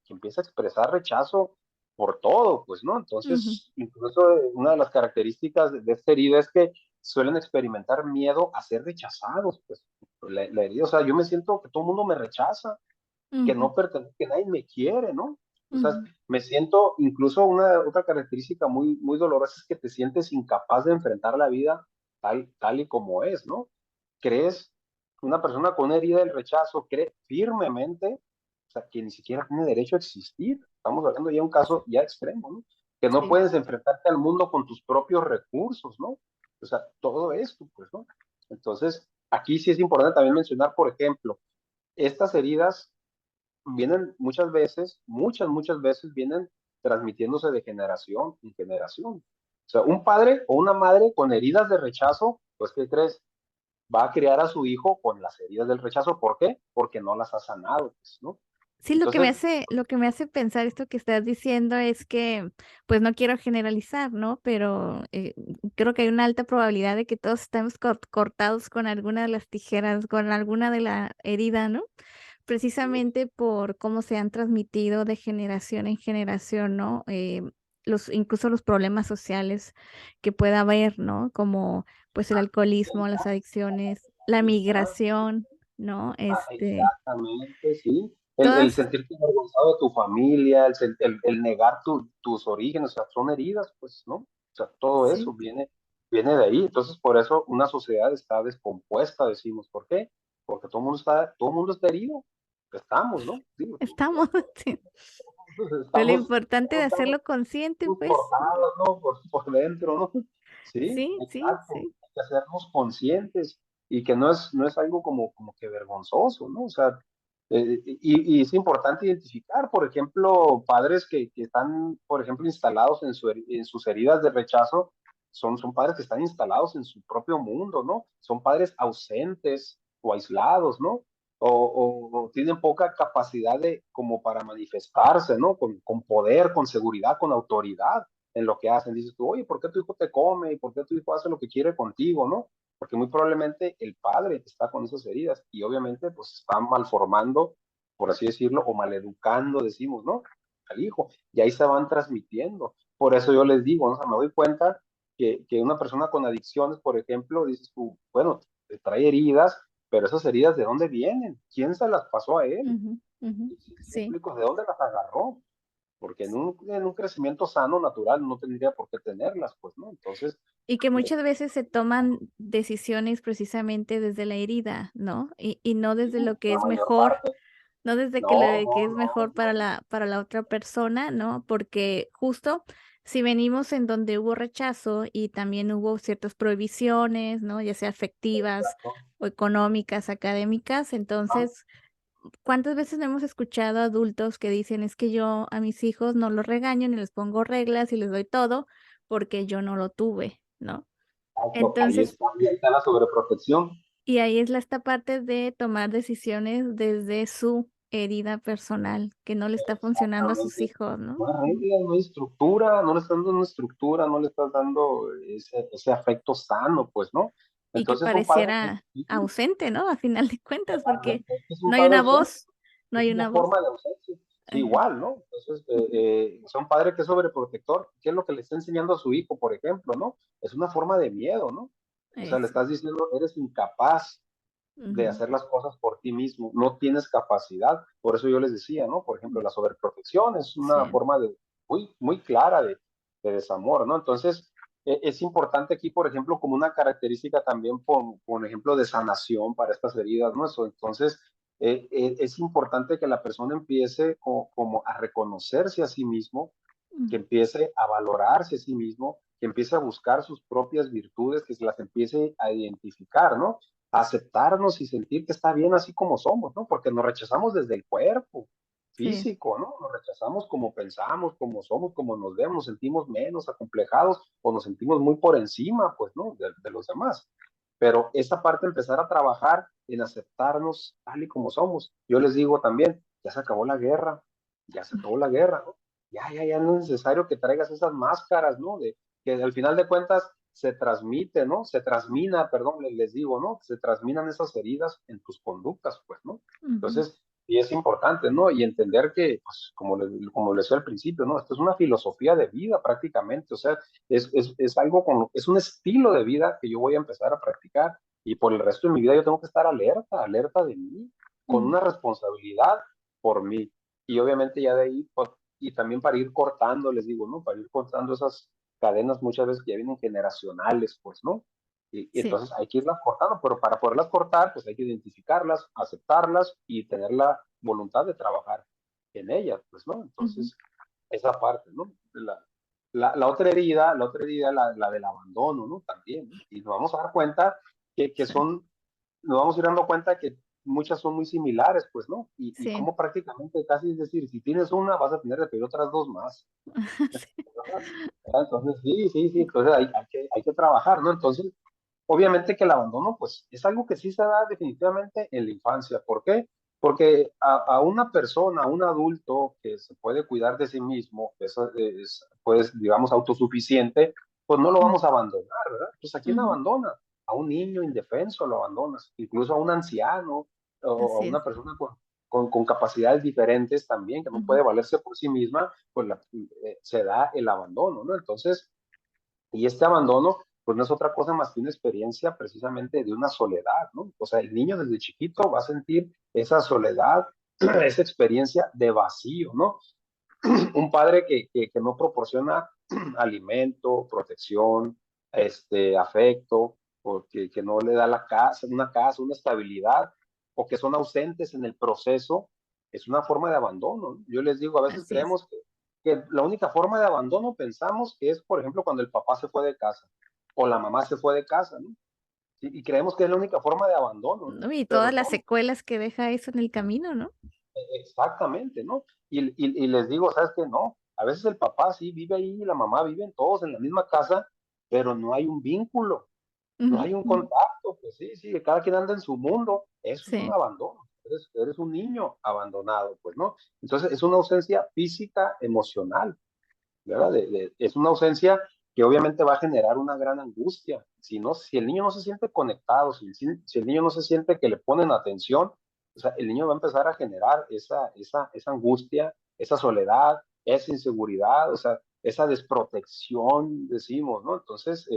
Speaker 2: que empieza a expresar rechazo por todo, pues, ¿no?
Speaker 1: Ujú,
Speaker 2: Entonces, incluso una de las características de esta herida es que suelen experimentar miedo a ser rechazados, pues, la herida, o sea, yo me siento que todo el mundo me rechaza, que
Speaker 1: ujú,
Speaker 2: no pertenece, que nadie me quiere, ¿no? O sea,
Speaker 1: ujú.
Speaker 2: me siento, incluso una otra característica muy, muy dolorosa es que te sientes incapaz de enfrentar la vida tal y como es, ¿no? Crees, una persona con una herida del rechazo cree firmemente, o sea, que ni siquiera tiene derecho a existir. Estamos hablando ya de un caso ya extremo, ¿no? Que no
Speaker 1: Sí.
Speaker 2: puedes enfrentarte al mundo con tus propios recursos, ¿no? O sea, todo esto, pues, ¿no? Entonces, aquí sí es importante también mencionar, por ejemplo, estas heridas vienen muchas veces vienen transmitiéndose de generación en generación. O sea, un padre o una madre con heridas de rechazo, pues, ¿qué crees? Va a criar a su hijo con las heridas del rechazo. ¿Por qué? Porque no las ha sanado, pues, ¿no?
Speaker 1: Sí,
Speaker 2: Entonces,
Speaker 1: lo que me hace pensar esto que estás diciendo es que, pues no quiero generalizar, ¿no? Pero creo que hay una alta probabilidad de que todos estemos cortados con alguna de las tijeras, con alguna de la herida, ¿no? Precisamente por cómo se han transmitido de generación en generación, ¿no? Incluso los problemas sociales que pueda haber, ¿no? Como pues el alcoholismo, las adicciones, la migración, ¿no?
Speaker 2: exactamente, sí. El
Speaker 1: Todas,
Speaker 2: sentirte avergonzado de tu familia, el negar tus orígenes, o sea, son heridas, pues, ¿no? O sea, todo eso
Speaker 1: sí,
Speaker 2: viene de ahí. Entonces, por eso una sociedad está descompuesta, decimos. ¿Por qué? Porque todo el mundo está herido. Estamos, ¿no? Digo,
Speaker 1: estamos, sí. Pero lo
Speaker 2: estamos,
Speaker 1: importante de
Speaker 2: todos estamos
Speaker 1: hacerlo consciente, pues,
Speaker 2: cortados, ¿no? Por dentro, ¿no? Sí,
Speaker 1: sí, sí,
Speaker 2: exacto.
Speaker 1: sí.
Speaker 2: Hay que hacernos conscientes y que no es algo como que vergonzoso, ¿no? O sea, y es importante identificar, por ejemplo, padres que están, por ejemplo, instalados en sus heridas de rechazo, son padres que están instalados en su propio mundo, ¿no? Son padres ausentes o aislados, ¿no? O tienen poca capacidad como para manifestarse, ¿no? Con poder, con seguridad, con autoridad en lo que hacen. Dices tú, oye, ¿por qué tu hijo te come? ¿Y por qué tu hijo hace lo que quiere contigo, no? Porque muy probablemente el padre está con esas heridas y obviamente pues está malformando, por así decirlo, o maleducando, decimos, ¿no? Al hijo. Y ahí se van transmitiendo. Por eso yo les digo, ¿no? O sea, me doy cuenta que una persona con adicciones, por ejemplo, dices tú, bueno, te trae heridas, pero esas heridas, ¿de dónde vienen? ¿Quién se las pasó a él?
Speaker 1: Ujú, ujú,
Speaker 2: ¿Sí me
Speaker 1: sí.
Speaker 2: explico? ¿De dónde las agarró? Porque en un crecimiento sano, natural, no tendría por qué tenerlas, pues, ¿no? Entonces,
Speaker 1: Y que
Speaker 2: eh,
Speaker 1: muchas veces se toman decisiones precisamente desde la herida, ¿no? Y no
Speaker 2: sí,
Speaker 1: desde lo que
Speaker 2: la
Speaker 1: es
Speaker 2: mayor
Speaker 1: mejor,
Speaker 2: parte,
Speaker 1: no desde que
Speaker 2: no,
Speaker 1: lo
Speaker 2: no,
Speaker 1: que es
Speaker 2: no,
Speaker 1: mejor
Speaker 2: no,
Speaker 1: para la otra persona, ¿no? Porque justo si venimos en donde hubo rechazo y también hubo ciertas prohibiciones, ¿no? Ya sea afectivas
Speaker 2: exacto.
Speaker 1: o económicas, académicas,
Speaker 2: Ah,
Speaker 1: entonces, ¿cuántas veces no hemos escuchado adultos que dicen, es que yo a mis hijos no los regaño ni les pongo reglas y les doy todo porque yo no lo tuve, ¿no?
Speaker 2: exacto.
Speaker 1: Entonces,
Speaker 2: Ahí está la sobreprotección.
Speaker 1: y ahí es esta parte de tomar decisiones desde su herida personal, que no le está funcionando a sus
Speaker 2: Exactamente.
Speaker 1: hijos, ¿no?
Speaker 2: No hay reglas, no hay estructura, no le estás dando una estructura, no le estás dando ese afecto sano, pues, ¿no?
Speaker 1: Y que
Speaker 2: Entonces, un padre que
Speaker 1: pareciera ausente, ¿no? A final de cuentas, porque
Speaker 2: es un
Speaker 1: no hay
Speaker 2: padre
Speaker 1: una
Speaker 2: ausente,
Speaker 1: voz, no
Speaker 2: es
Speaker 1: hay
Speaker 2: una
Speaker 1: una voz.
Speaker 2: forma de ausencia. Sí,
Speaker 1: Ajá.
Speaker 2: igual, ¿no? Entonces, o sea, un padre que es sobreprotector, ¿qué es lo que le está enseñando a su hijo, por ejemplo, no? Es una forma de miedo, ¿no? O sea, le
Speaker 1: Eso.
Speaker 2: estás diciendo, eres incapaz de
Speaker 1: Ujú.
Speaker 2: hacer las cosas por ti mismo, no tienes capacidad. Por eso yo les decía, ¿no? Por ejemplo, la sobreprotección es una
Speaker 1: Sí.
Speaker 2: forma muy clara de desamor, ¿no? Entonces, es importante aquí, por ejemplo, como una característica también, por ejemplo, de sanación para estas heridas, ¿no? Eso, entonces, es importante que la persona empiece como a reconocerse a sí mismo, que
Speaker 1: Mm.
Speaker 2: empiece a valorarse a sí mismo, que empiece a buscar sus propias virtudes, que se las empiece a identificar, ¿no? A aceptarnos y sentir que está bien así como somos, ¿no? Porque nos rechazamos desde el cuerpo
Speaker 1: Sí.
Speaker 2: físico, ¿no? Nos rechazamos como pensamos, como somos, como nos vemos, nos sentimos menos acomplejados o nos sentimos muy por encima, pues, ¿no? De los demás. Pero esa parte, empezar a trabajar en aceptarnos tal y como somos. Yo les digo también, ya se acabó la guerra, ya se acabó la guerra, ¿no? Ya no es necesario que traigas esas máscaras, ¿no? De que al final de cuentas se transmite, ¿no? Se transmina, perdón, les digo, ¿no? Se transminan esas heridas en tus conductas, pues, ¿no?
Speaker 1: Ujú.
Speaker 2: Entonces, Y es importante, ¿no? Y entender que, pues, como le decía al principio, ¿no? Esto es una filosofía de vida prácticamente, o sea, es algo es un estilo de vida que yo voy a empezar a practicar y por el resto de mi vida yo tengo que estar alerta, alerta de mí, con
Speaker 1: Mm,
Speaker 2: una responsabilidad por mí. Y obviamente ya de ahí, pues, y también para ir cortando, les digo, ¿no? Para ir cortando esas cadenas muchas veces que ya vienen generacionales, pues, ¿no? Y
Speaker 1: sí.
Speaker 2: entonces hay que irlas cortando, pero para poderlas cortar, pues hay que identificarlas, aceptarlas y tener la voluntad de trabajar en ellas, pues, ¿no?
Speaker 1: Ujú.
Speaker 2: Entonces, esa parte, ¿no? La otra herida, la del abandono, ¿no? También, ¿no? Y nos vamos a dar cuenta que
Speaker 1: Sí.
Speaker 2: son, nos vamos a ir dando cuenta que muchas son muy similares, pues, ¿no? Y
Speaker 1: Sí.
Speaker 2: como prácticamente casi es decir, si tienes una, vas a tener que pedir otras dos más.
Speaker 1: Sí.
Speaker 2: ¿Verdad? Entonces, sí, sí, sí, entonces hay que trabajar, ¿no? Entonces, obviamente que el abandono, pues, es algo que sí se da definitivamente en la infancia. ¿Por qué? Porque a una persona, a un adulto que se puede cuidar de sí mismo, que pues, digamos, autosuficiente, pues no lo
Speaker 1: Mm,
Speaker 2: vamos a abandonar, ¿verdad? Pues, ¿a quién
Speaker 1: ujú.
Speaker 2: abandona? A un niño indefenso lo abandonas, incluso a un anciano o a
Speaker 1: Así
Speaker 2: una
Speaker 1: es.
Speaker 2: persona con capacidades diferentes también, que no
Speaker 1: Ujú.
Speaker 2: puede valerse por sí misma, pues se da el abandono, ¿no? Entonces, y este abandono, pues no es otra cosa más que una experiencia precisamente de una soledad, ¿no? O sea, el niño desde chiquito va a sentir esa soledad, esa experiencia de vacío, ¿no? Un padre que no proporciona alimento, protección, afecto, o que no le da una casa, una estabilidad, o que son ausentes en el proceso, es una forma de abandono, ¿no? Yo les digo, a veces
Speaker 1: Así es.
Speaker 2: creemos que la única forma de abandono pensamos que es, por ejemplo, cuando el papá se fue de casa o la mamá se fue de casa, ¿no? Y creemos que es la única forma de abandono, ¿no?
Speaker 1: ¿No? Y
Speaker 2: Pero
Speaker 1: todas las
Speaker 2: no,
Speaker 1: secuelas que deja eso en el camino, ¿no?
Speaker 2: exactamente, ¿no? Y les digo, ¿sabes qué? No, a veces el papá sí vive ahí, la mamá viven todos en la misma casa, pero no hay un vínculo, no
Speaker 1: Ujú,
Speaker 2: hay un
Speaker 1: ujú.
Speaker 2: contacto, pues sí, sí, cada quien anda en su mundo, eso es un
Speaker 1: Sí,
Speaker 2: abandono, eres un niño abandonado, pues, ¿no? Entonces es una ausencia física, emocional, ¿verdad? Es una ausencia que obviamente va a generar una gran angustia. Si, no, si el niño no se siente conectado, si el niño no se siente que le ponen atención, o sea, el niño va a empezar a generar esa angustia, esa soledad, esa inseguridad, o sea, esa desprotección, decimos, ¿no? Entonces,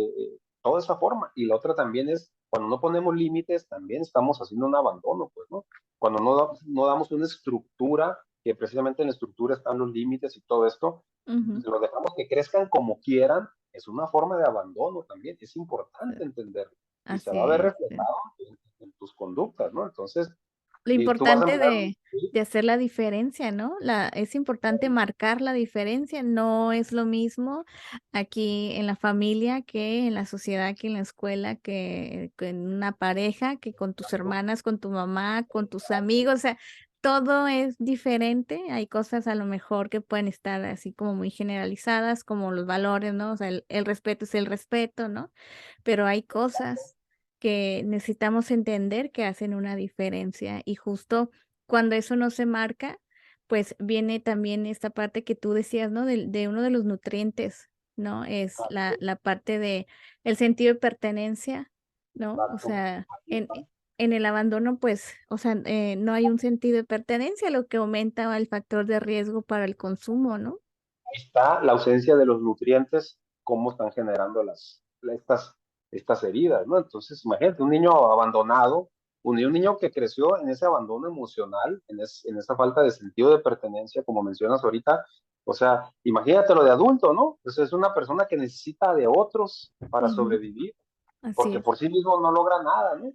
Speaker 2: toda esa forma. Y la otra también es, cuando no ponemos límites, también estamos haciendo un abandono, pues, ¿no? Cuando no damos una estructura, que precisamente en la estructura están los límites y todo esto,
Speaker 1: ujú.
Speaker 2: los dejamos que crezcan como quieran, es una forma de abandono también, es
Speaker 1: Sí,
Speaker 2: importante entenderlo y se
Speaker 1: así
Speaker 2: va a ver
Speaker 1: es. Sí.
Speaker 2: reflejado en tus conductas, ¿no? Entonces,
Speaker 1: Lo
Speaker 2: tú vas a
Speaker 1: importante
Speaker 2: mirar,
Speaker 1: de
Speaker 2: sí,
Speaker 1: hacer la diferencia, ¿no? Es importante marcar la diferencia, no es lo mismo aquí en la familia que en la sociedad, que en la escuela, que en una pareja, que con tus hermanas, con tu mamá, con tus amigos, o sea, todo es diferente. Hay cosas a lo mejor que pueden estar así como muy generalizadas, como los valores, ¿no? O sea, el respeto es el respeto, ¿no? Pero hay cosas que necesitamos entender que hacen una diferencia y justo cuando eso no se marca, pues viene también esta parte que tú decías, ¿no? De uno de los nutrientes, ¿no? Es la parte de el sentido de pertenencia, ¿no? O
Speaker 2: exacto,
Speaker 1: sea,
Speaker 2: aquí está.
Speaker 1: en el abandono, pues, o sea, no hay un sentido de pertenencia, lo que aumenta el factor de riesgo para el consumo, ¿no?
Speaker 2: Está la ausencia de los nutrientes, cómo están generando estas heridas, ¿no? Entonces, imagínate, un niño abandonado, un niño que creció en ese abandono emocional, en esa falta de sentido de pertenencia, como mencionas ahorita, o sea, imagínate lo de adulto, ¿no? Pues es una persona que necesita de otros para
Speaker 1: Ujú,
Speaker 2: sobrevivir,
Speaker 1: así
Speaker 2: porque
Speaker 1: es.
Speaker 2: por sí mismo no logra nada, ¿no?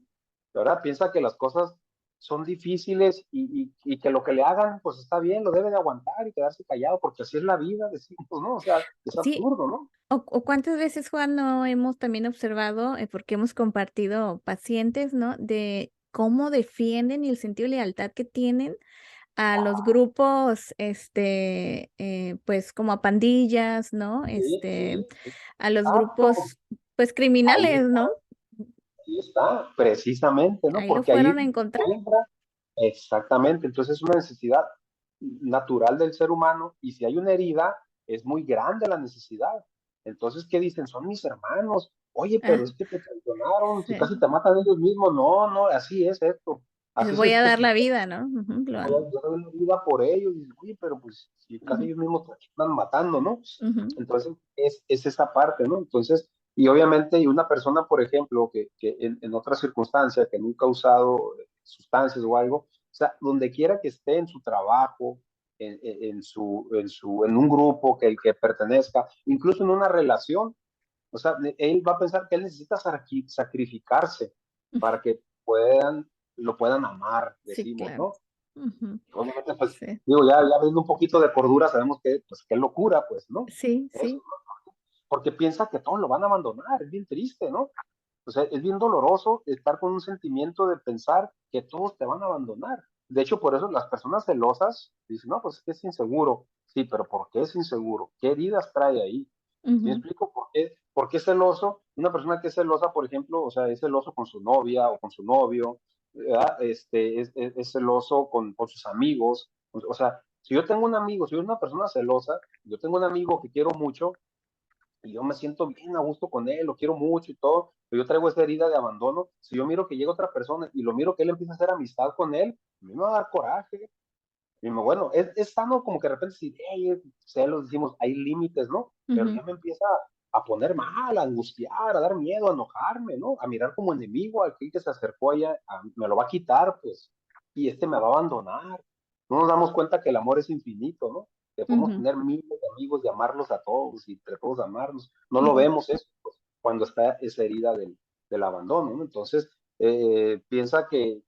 Speaker 2: ¿Verdad? Piensa que las cosas son difíciles y que lo que le hagan, pues está bien, lo debe de aguantar y quedarse callado, porque así es la vida, decimos, ¿no? O sea, es
Speaker 1: Sí,
Speaker 2: absurdo, ¿no?
Speaker 1: o cuántas veces, Juan, no hemos también observado, porque hemos compartido pacientes, ¿no? De cómo defienden y el sentido de lealtad que tienen a los grupos, pues como a pandillas, ¿no?
Speaker 2: Sí, sí,
Speaker 1: A los
Speaker 2: exacto.
Speaker 1: grupos, pues
Speaker 2: Ahí
Speaker 1: criminales,
Speaker 2: está,
Speaker 1: ¿no?
Speaker 2: ahí está, precisamente, ¿no?
Speaker 1: Ahí lo
Speaker 2: Porque
Speaker 1: fueron
Speaker 2: ahí
Speaker 1: a encontrar.
Speaker 2: entra, exactamente, entonces es una necesidad natural del ser humano y si hay una herida, es muy grande la necesidad. Entonces, ¿qué dicen? Son mis hermanos. Oye, pero
Speaker 1: Ah,
Speaker 2: es que te traicionaron, si
Speaker 1: sí,
Speaker 2: casi te matan ellos mismos. No, no, así es esto. Así
Speaker 1: Voy a
Speaker 2: te
Speaker 1: dar la vida, ¿no? Ujú,
Speaker 2: yo doy la vida por ellos, y dices, oye, pero pues si casi
Speaker 1: ujú,
Speaker 2: ellos mismos te están matando, ¿no?
Speaker 1: ujú,
Speaker 2: Entonces, es esa parte, ¿no? Entonces, y obviamente, y una persona, por ejemplo, que en otra circunstancia, que nunca ha usado sustancias o algo, o sea, donde quiera que esté en su trabajo, en un grupo que el que pertenezca, incluso en una relación, o sea, él va a pensar que él necesita sacrificarse
Speaker 1: ujú.
Speaker 2: para que lo puedan amar,
Speaker 1: Sí,
Speaker 2: decimos,
Speaker 1: claro.
Speaker 2: ¿no?
Speaker 1: Ujú,
Speaker 2: Obviamente, pues,
Speaker 1: sí,
Speaker 2: digo, ya viendo un poquito de cordura, sabemos que, pues, qué locura, pues, ¿no?
Speaker 1: sí,
Speaker 2: Eso,
Speaker 1: sí.
Speaker 2: porque piensa que todos lo van a abandonar, es bien triste, ¿no? O sea, es bien doloroso estar con un sentimiento de pensar que todos te van a abandonar. De hecho, por eso las personas celosas dicen, no, pues es que es inseguro. Sí, pero ¿por qué es inseguro? ¿Qué heridas trae ahí? ¿Sí me
Speaker 1: Ujú,
Speaker 2: explico? ¿Por qué es celoso? Una persona que es celosa, por ejemplo, o sea, es celoso con su novia o con su novio, ¿verdad? Es celoso con sus amigos. O sea, si yo tengo un amigo, si yo soy una persona celosa, yo tengo un amigo que quiero mucho, y yo me siento bien a gusto con él, lo quiero mucho y todo, pero yo traigo esa herida de abandono. Si yo miro que llega otra persona y lo miro que él empieza a hacer amistad con él, a mí me va a dar coraje. Y bueno, es sano como que de repente si, hey, celos, decimos, hay límites, ¿no? Pero
Speaker 1: ujú,
Speaker 2: ya me empieza a poner mal, a angustiar, a dar miedo, a enojarme, ¿no? A mirar como enemigo al que se acercó allá, me lo va a quitar, pues, y este me va a abandonar. No nos damos cuenta que el amor es infinito, ¿no? Que podemos
Speaker 1: ujú,
Speaker 2: tener miles de amigos y amarlos a todos y entre todos amarnos. No lo
Speaker 1: ujú.
Speaker 2: vemos eso, pues, cuando está esa herida del abandono, ¿no? Entonces, piensa que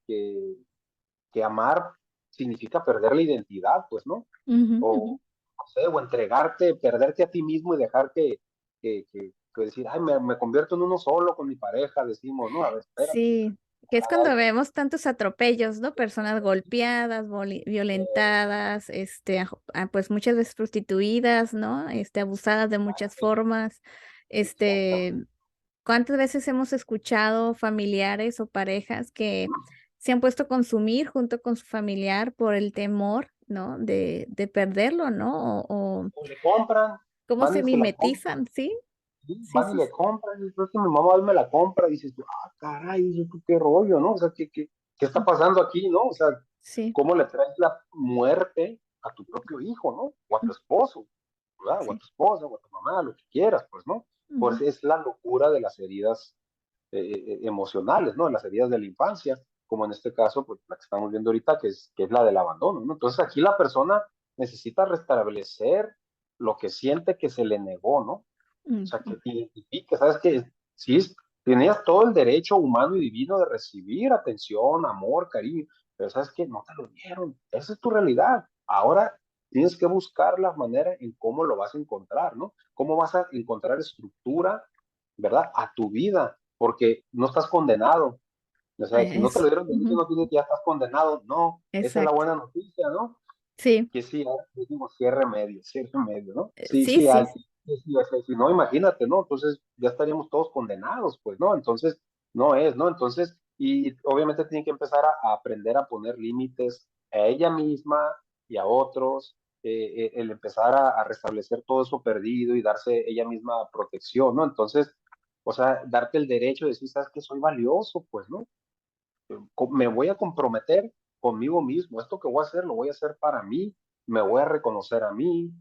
Speaker 2: amar significa perder la identidad, pues, ¿no?
Speaker 1: Ujú, ujú.
Speaker 2: O, no sé, o entregarte, perderte a ti mismo y dejar que decir, ay, me convierto en uno solo con mi pareja, decimos, ¿no? A ver, espérate,
Speaker 1: Sí, que es
Speaker 2: ay,
Speaker 1: cuando vemos tantos atropellos, ¿no? Personas golpeadas, violentadas, pues muchas veces prostituidas, ¿no? Abusadas de muchas formas. Este,
Speaker 2: exactamente.
Speaker 1: ¿Cuántas veces hemos escuchado familiares o parejas que se han puesto a consumir junto con su familiar por el temor, ¿no? De perderlo, ¿no? O
Speaker 2: O le compran,
Speaker 1: cómo
Speaker 2: van
Speaker 1: se
Speaker 2: y se la compran,
Speaker 1: mimetizan, ¿sí?
Speaker 2: ¿sí?
Speaker 1: Sí,
Speaker 2: Van y
Speaker 1: sí,
Speaker 2: le compran, y creo que mi mamá me la compra, y dices, caray, ¿eso qué rollo, ¿no? O sea, ¿qué está pasando aquí, no? O sea,
Speaker 1: sí,
Speaker 2: ¿cómo le traes la muerte a tu propio hijo, ¿no? O a tu esposo, ¿verdad? O a
Speaker 1: sí.
Speaker 2: tu esposa, o a tu mamá, lo que quieras, pues, ¿no? Pues
Speaker 1: Ujú,
Speaker 2: es la locura de las heridas emocionales, ¿no? De las heridas de la infancia, como en este caso, pues la que estamos viendo ahorita, que es la del abandono, ¿no? Entonces aquí la persona necesita restablecer lo que siente que se le negó, ¿no? O sea,
Speaker 1: ujú.
Speaker 2: que te identifique, ¿sabes? Que sí, tenías todo el derecho humano y divino de recibir atención, amor, cariño, pero ¿sabes qué? No te lo dieron. Esa es tu realidad. Ahora tienes que buscar la manera en cómo lo vas a encontrar, ¿no? Cómo vas a encontrar estructura, ¿verdad? A tu vida, porque no estás condenado. O sea, si no te lo dieron de niño,
Speaker 1: Ujú,
Speaker 2: no tiene que ya estás condenado. No, esa es la
Speaker 1: exacto.
Speaker 2: buena noticia, ¿no?
Speaker 1: Sí,
Speaker 2: Que sí hay, decimos, sí hay remedio, ¿no? Sí,
Speaker 1: sí,
Speaker 2: sí hay.
Speaker 1: sí.
Speaker 2: Sí, sí, o sea, si no, imagínate, ¿no? Entonces ya estaríamos todos condenados, pues, ¿no? Entonces, no es, ¿no? Entonces, y obviamente tiene que empezar a aprender a poner límites a ella misma y a otros, el empezar a restablecer todo eso perdido y darse ella misma protección, ¿no? Entonces, o sea, darte el derecho de decir, sabes que soy valioso, pues, ¿no? Me voy a comprometer conmigo mismo, esto que voy a hacer lo voy a hacer para mí, me voy a reconocer a mí,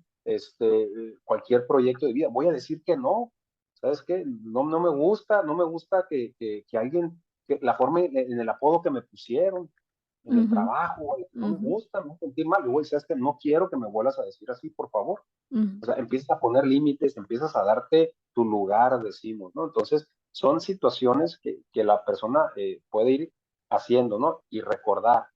Speaker 2: cualquier proyecto de vida, voy a decir que no, ¿sabes qué? No me gusta, no me gusta que alguien, que la forma en el apodo que me pusieron, en el
Speaker 1: Ujú,
Speaker 2: trabajo, no me
Speaker 1: ujú,
Speaker 2: gusta, me sentí mal, y voy a decir, que no quiero que me vuelvas a decir así, por favor.
Speaker 1: ujú.
Speaker 2: O sea, empiezas a poner límites, empiezas a darte tu lugar, decimos, ¿no? Entonces, son situaciones que la persona puede ir haciendo, ¿no? Y recordar,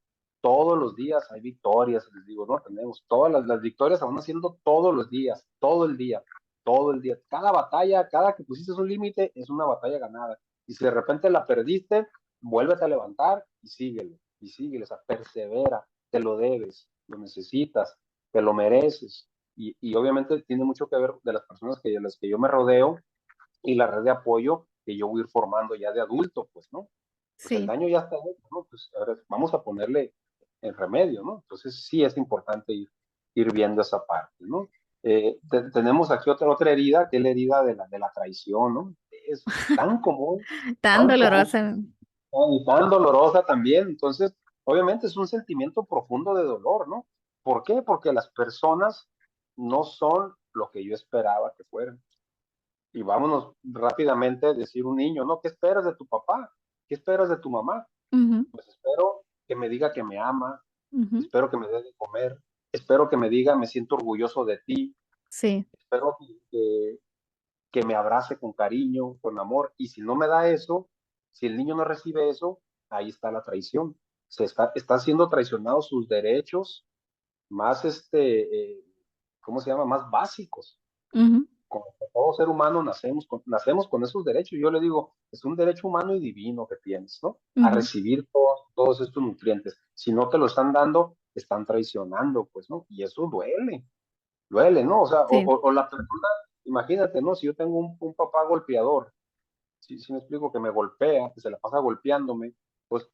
Speaker 2: todos los días hay victorias, les digo, ¿no? Tenemos todas las victorias, aún haciendo todos los días, todo el día, todo el día. Cada batalla, cada que pusiste un límite, es una batalla ganada. Y si de repente la perdiste, vuélvete a levantar y síguele, o sea, persevera, te lo debes, lo necesitas, te lo mereces, y obviamente tiene mucho que ver de las personas de las que yo me rodeo y la red de apoyo que yo voy a ir formando ya de adulto, pues, ¿no? Pues el
Speaker 1: Sí.
Speaker 2: daño ya está hecho, ¿no? Pues ahora vamos a ponerle el remedio, ¿no? Entonces sí es importante ir viendo esa parte, ¿no? Tenemos aquí otra herida, que es la herida de la traición, ¿no? Es
Speaker 1: Tan
Speaker 2: tan común
Speaker 1: dolorosa.
Speaker 2: y tan dolorosa también. Entonces, obviamente es un sentimiento profundo de dolor, ¿no? ¿Por qué? Porque las personas no son lo que yo esperaba que fueran. Y vámonos rápidamente a decir un niño, ¿no? ¿Qué esperas de tu papá? ¿Qué esperas de tu mamá?
Speaker 1: Ujú,
Speaker 2: Pues espero que me diga que me ama,
Speaker 1: ujú.
Speaker 2: espero que me dé de comer, espero que me diga me siento orgulloso de ti,
Speaker 1: Sí.
Speaker 2: espero que me abrace con cariño, con amor. Y si no me da eso, si el niño no recibe eso, ahí está la traición. Están siendo traicionados sus derechos más, ¿cómo se llama? Más básicos.
Speaker 1: Ujú,
Speaker 2: Como todo ser humano nacemos con esos derechos. Yo le digo, es un derecho humano y divino que tienes, ¿no? A
Speaker 1: ujú.
Speaker 2: recibir todos estos nutrientes. Si no te lo están dando, te están traicionando, pues, ¿no? Y eso duele, ¿no? O sea,
Speaker 1: Sí.
Speaker 2: o la persona, imagínate, ¿no? Si yo tengo un papá golpeador, si me explico, que me golpea, que se la pasa golpeándome, pues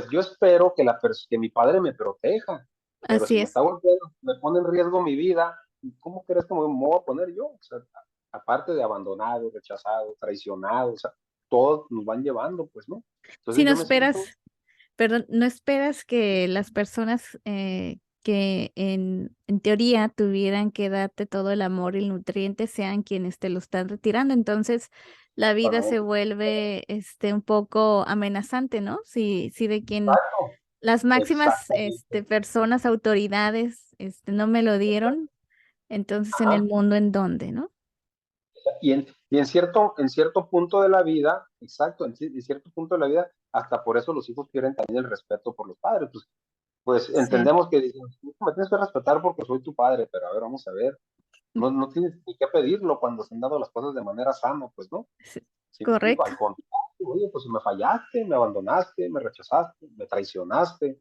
Speaker 2: yo espero que mi padre me proteja, pero si
Speaker 1: Así
Speaker 2: me
Speaker 1: es.
Speaker 2: está golpeando, me pone en riesgo mi vida, ¿cómo crees que me voy a poner yo? O sea, aparte de abandonado, rechazado, traicionado, o sea, todos nos van llevando, pues, ¿no?
Speaker 1: Si
Speaker 2: Entonces
Speaker 1: no
Speaker 2: yo me siento,
Speaker 1: esperas, perdón, no esperas que las personas que en teoría tuvieran que darte todo el amor y el nutriente sean quienes te lo están retirando. Entonces, la vida se
Speaker 2: exactamente,
Speaker 1: vuelve un poco amenazante, ¿no? Si de quien
Speaker 2: exacto,
Speaker 1: las máximas
Speaker 2: exactamente,
Speaker 1: personas, autoridades, no me lo dieron, entonces en el
Speaker 2: ajá.
Speaker 1: mundo en dónde, ¿no?
Speaker 2: Y en cierto punto de la vida, exacto, en cierto punto de la vida, hasta por eso los hijos quieren también el respeto por los padres. Pues
Speaker 1: Sí,
Speaker 2: entendemos que dicen, "Tú me tienes que respetar porque soy tu padre, pero a ver, vamos a ver, no tienes ni que pedirlo cuando se han dado las cosas de manera sana, pues no,
Speaker 1: sí,
Speaker 2: si me explico,
Speaker 1: correcto,
Speaker 2: al contrario, oye, pues si me fallaste, me abandonaste, me rechazaste, me traicionaste,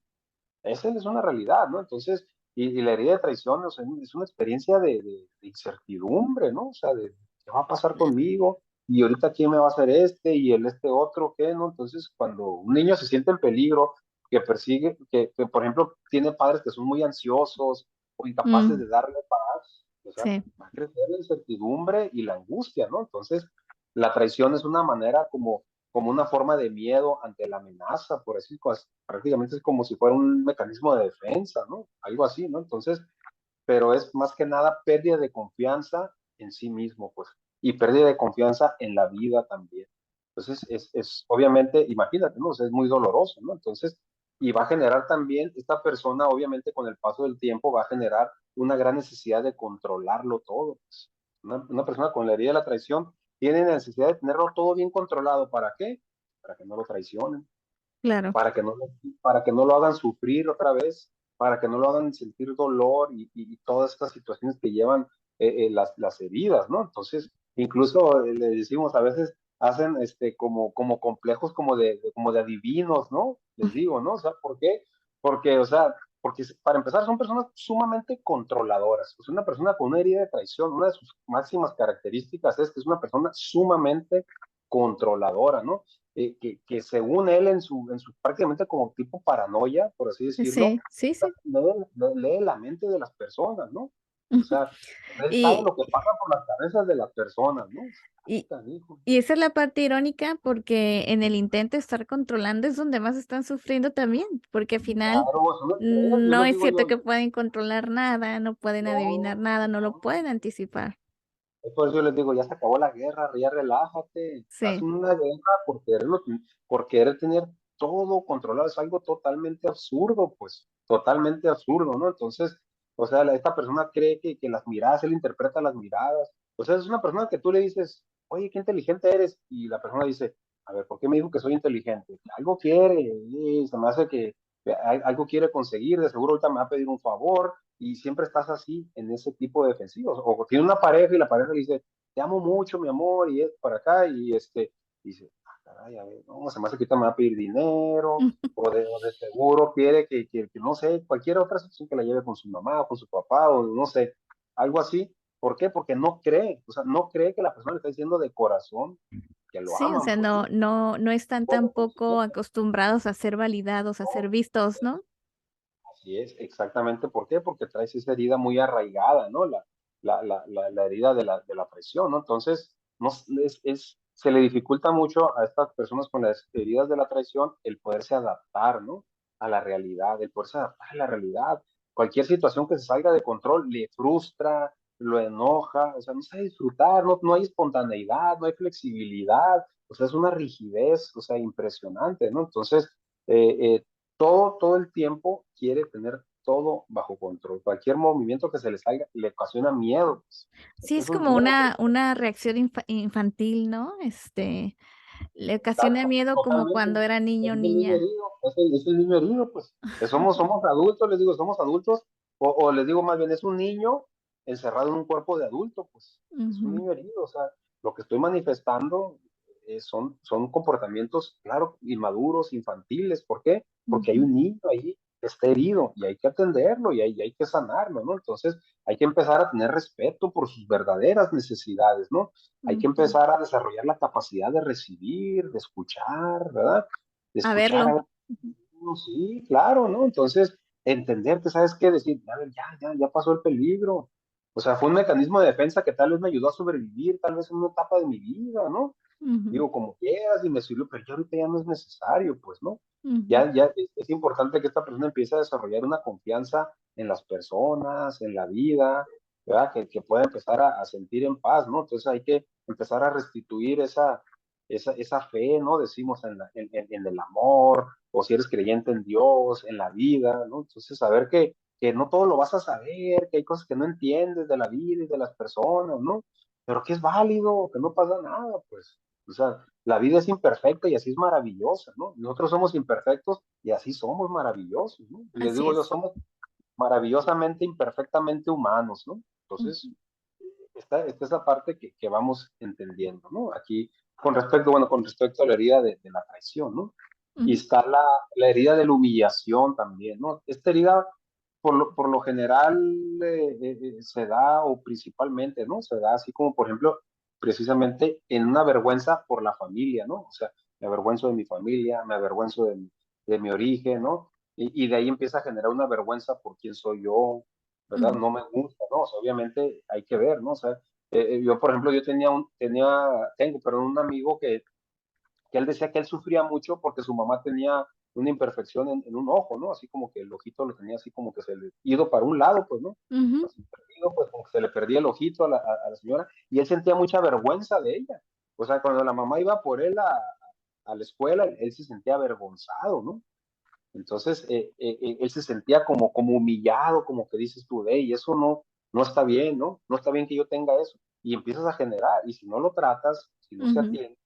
Speaker 2: esa es una realidad, ¿no? Entonces, y la herida de traición, o sea, es una experiencia de incertidumbre, ¿no? O sea, de qué va a pasar conmigo, y ahorita quién me va a hacer y este otro, ¿qué? ¿No? Entonces, cuando un niño se siente en peligro, que persigue, que por ejemplo tiene padres que son muy ansiosos o incapaces
Speaker 1: mm,
Speaker 2: de darle paz, o sea,
Speaker 1: sí,
Speaker 2: va a crecer la incertidumbre y la angustia, ¿no? Entonces, la traición es una manera como una forma de miedo ante la amenaza, por así decirlo, prácticamente es como si fuera un mecanismo de defensa, ¿no? Algo así, ¿no? Entonces, pero es más que nada pérdida de confianza en sí mismo, pues, y pérdida de confianza en la vida también. Entonces, obviamente, imagínate, ¿no? O sea, es muy doloroso, ¿no? Entonces, y va a generar también, esta persona, obviamente, con el paso del tiempo, va a generar una gran necesidad de controlarlo todo. Pues. Una persona con la herida de la traición tiene necesidad de tenerlo todo bien controlado. ¿Para qué? Para que no lo traicionen,
Speaker 1: claro.
Speaker 2: para que no lo hagan sufrir otra vez, para que no lo hagan sentir dolor y todas estas situaciones que llevan las heridas, ¿no? Entonces, incluso le decimos a veces hacen como complejos como de adivinos, ¿no? Les digo, ¿no? O sea, ¿por qué? Porque, o sea, porque para empezar son personas sumamente controladoras. O sea, una persona con una herida de traición, una de sus máximas características es que es una persona sumamente controladora, ¿no? Que según él en su prácticamente como tipo paranoia, por así decirlo,
Speaker 1: Sí, sí, sí.
Speaker 2: lee la mente de las personas, ¿no? O sea, él sabe
Speaker 1: Y,
Speaker 2: lo que pasa por las cabezas de las personas, ¿no? Ay,
Speaker 1: y,
Speaker 2: canijo.
Speaker 1: y esa es la parte irónica porque en el intento de estar controlando es donde más están sufriendo también, porque al final
Speaker 2: Claro, eso no crees, yo
Speaker 1: no
Speaker 2: les
Speaker 1: es
Speaker 2: digo
Speaker 1: cierto
Speaker 2: yo,
Speaker 1: que pueden controlar nada, no pueden adivinar
Speaker 2: no,
Speaker 1: nada, no lo
Speaker 2: no.
Speaker 1: pueden anticipar.
Speaker 2: Por eso yo les digo, ya se acabó la guerra, ya relájate, estás
Speaker 1: Sí.
Speaker 2: en una guerra por querer tener todo controlado, es algo totalmente absurdo, pues, totalmente absurdo, ¿no? Entonces, o sea, esta persona cree que las miradas, él interpreta las miradas, o sea, es una persona que tú le dices, oye, qué inteligente eres, y la persona dice, a ver, ¿por qué me dijo que soy inteligente? Algo quiere, se me hace que algo quiere conseguir, de seguro ahorita me va a pedir un favor, y siempre estás así en ese tipo de defensivos. O tiene una pareja y la pareja le dice, te amo mucho, mi amor, y es para acá, y dice, ah, caray, a ver, no, se me hace que ahorita me va a pedir dinero, o de seguro quiere que, no sé, cualquier otra situación que la lleve con su mamá o con su papá, o no sé, algo así. ¿Por qué? Porque no cree, o sea, no cree que la persona le está diciendo de corazón que lo
Speaker 1: Sí, o
Speaker 2: aman,
Speaker 1: sea,
Speaker 2: pues,
Speaker 1: no,
Speaker 2: ¿no?
Speaker 1: no están
Speaker 2: Por
Speaker 1: tampoco
Speaker 2: consiguiente,
Speaker 1: acostumbrados a ser validados, a ser
Speaker 2: no.
Speaker 1: vistos, ¿no?
Speaker 2: Así es, exactamente. ¿Por qué? Porque traes esa herida muy arraigada, ¿no? La herida de la presión, ¿no? Entonces, no, se le dificulta mucho a estas personas con las heridas de la traición el poderse adaptar, ¿no? a la realidad, el poderse adaptar a la realidad. Cualquier situación que se salga de control le frustra, lo enoja, o sea, no sabe disfrutar, no hay espontaneidad, no hay flexibilidad, o sea, es una rigidez, o sea, impresionante, ¿no? Entonces, todo el tiempo quiere tener todo bajo control. Cualquier movimiento que se le salga le ocasiona miedo, pues.
Speaker 1: Sí,
Speaker 2: Es
Speaker 1: es
Speaker 2: un
Speaker 1: como
Speaker 2: miedo.
Speaker 1: una reacción infantil, ¿no? Le ocasiona
Speaker 2: Exacto,
Speaker 1: miedo como
Speaker 2: totalmente.
Speaker 1: cuando era niño
Speaker 2: Es
Speaker 1: o
Speaker 2: el niño
Speaker 1: niña.
Speaker 2: herido, es el niño herido, pues. Somos adultos, les digo, somos adultos, o les digo más bien, es un niño encerrado en un cuerpo de adulto, pues. Es un
Speaker 1: Ujú,
Speaker 2: niño herido, o sea, lo que estoy manifestando son comportamientos, claro, inmaduros, infantiles. ¿Por qué? Porque hay
Speaker 1: ujú,
Speaker 2: un niño ahí que está herido y hay que atenderlo y hay que sanarlo, ¿no? Entonces, hay que empezar a tener respeto por sus verdaderas necesidades, ¿no? Hay que
Speaker 1: ujú.
Speaker 2: empezar a desarrollar la capacidad de recibir, de escuchar, ¿verdad? De
Speaker 1: A
Speaker 2: escuchar a
Speaker 1: verlo.
Speaker 2: ver, no, sí, claro, ¿no? Entonces, entender que sabes qué decir, a ver, ya pasó el peligro. O sea, fue un mecanismo de defensa que tal vez me ayudó a sobrevivir, tal vez en una etapa de mi vida, ¿no?
Speaker 1: Ujú,
Speaker 2: Digo, como quieras y me sirvió, pero ya ahorita ya no es necesario, pues, ¿no?
Speaker 1: ujú.
Speaker 2: Ya es importante que esta persona empiece a desarrollar una confianza en las personas, en la vida, ¿verdad? Que pueda empezar a sentir en paz, ¿no? Entonces hay que empezar a restituir esa fe, ¿no? Decimos en el amor, o si eres creyente en Dios, en la vida, ¿no? Entonces saber que no todo lo vas a saber, que hay cosas que no entiendes de la vida y de las personas, ¿no? Pero que es válido, que no pasa nada, pues. O sea, la vida es imperfecta y así es maravillosa, ¿no? Nosotros somos imperfectos y así somos maravillosos, ¿no? Y les
Speaker 1: Así
Speaker 2: digo yo,
Speaker 1: es.
Speaker 2: somos maravillosamente, imperfectamente humanos, ¿no? Entonces,
Speaker 1: Ujú,
Speaker 2: esta es la parte que vamos entendiendo, ¿no? Aquí, con respecto a la herida de la traición, ¿no? Y
Speaker 1: ujú,
Speaker 2: está la herida de la humillación también, ¿no? Esta herida, por lo general, se da, o principalmente, ¿no? Se da así como, por ejemplo, precisamente en una vergüenza por la familia, ¿no? O sea, me avergüenzo de mi familia, me avergüenzo de mi origen, ¿no? Y de ahí empieza a generar una vergüenza por quién soy yo, ¿verdad?
Speaker 1: ujú,
Speaker 2: No me gusta, ¿no? O sea, obviamente hay que ver, ¿no? O sea, yo, por ejemplo, yo tengo, pero un amigo que él decía que él sufría mucho porque su mamá tenía una imperfección en un ojo, ¿no? Así como que el ojito lo tenía así como que se le ido para un lado, pues, ¿no?
Speaker 1: ujú,
Speaker 2: Así perdido, pues como que se le perdía el ojito a la señora y él sentía mucha vergüenza de ella. O sea, cuando la mamá iba por él a la escuela, él se sentía avergonzado, ¿no? Entonces, él se sentía como humillado, como que dices tú, y eso no está bien, ¿no? No está bien que yo tenga eso. Y empiezas a generar, y si no lo tratas, si no se
Speaker 1: ujú,
Speaker 2: atiende,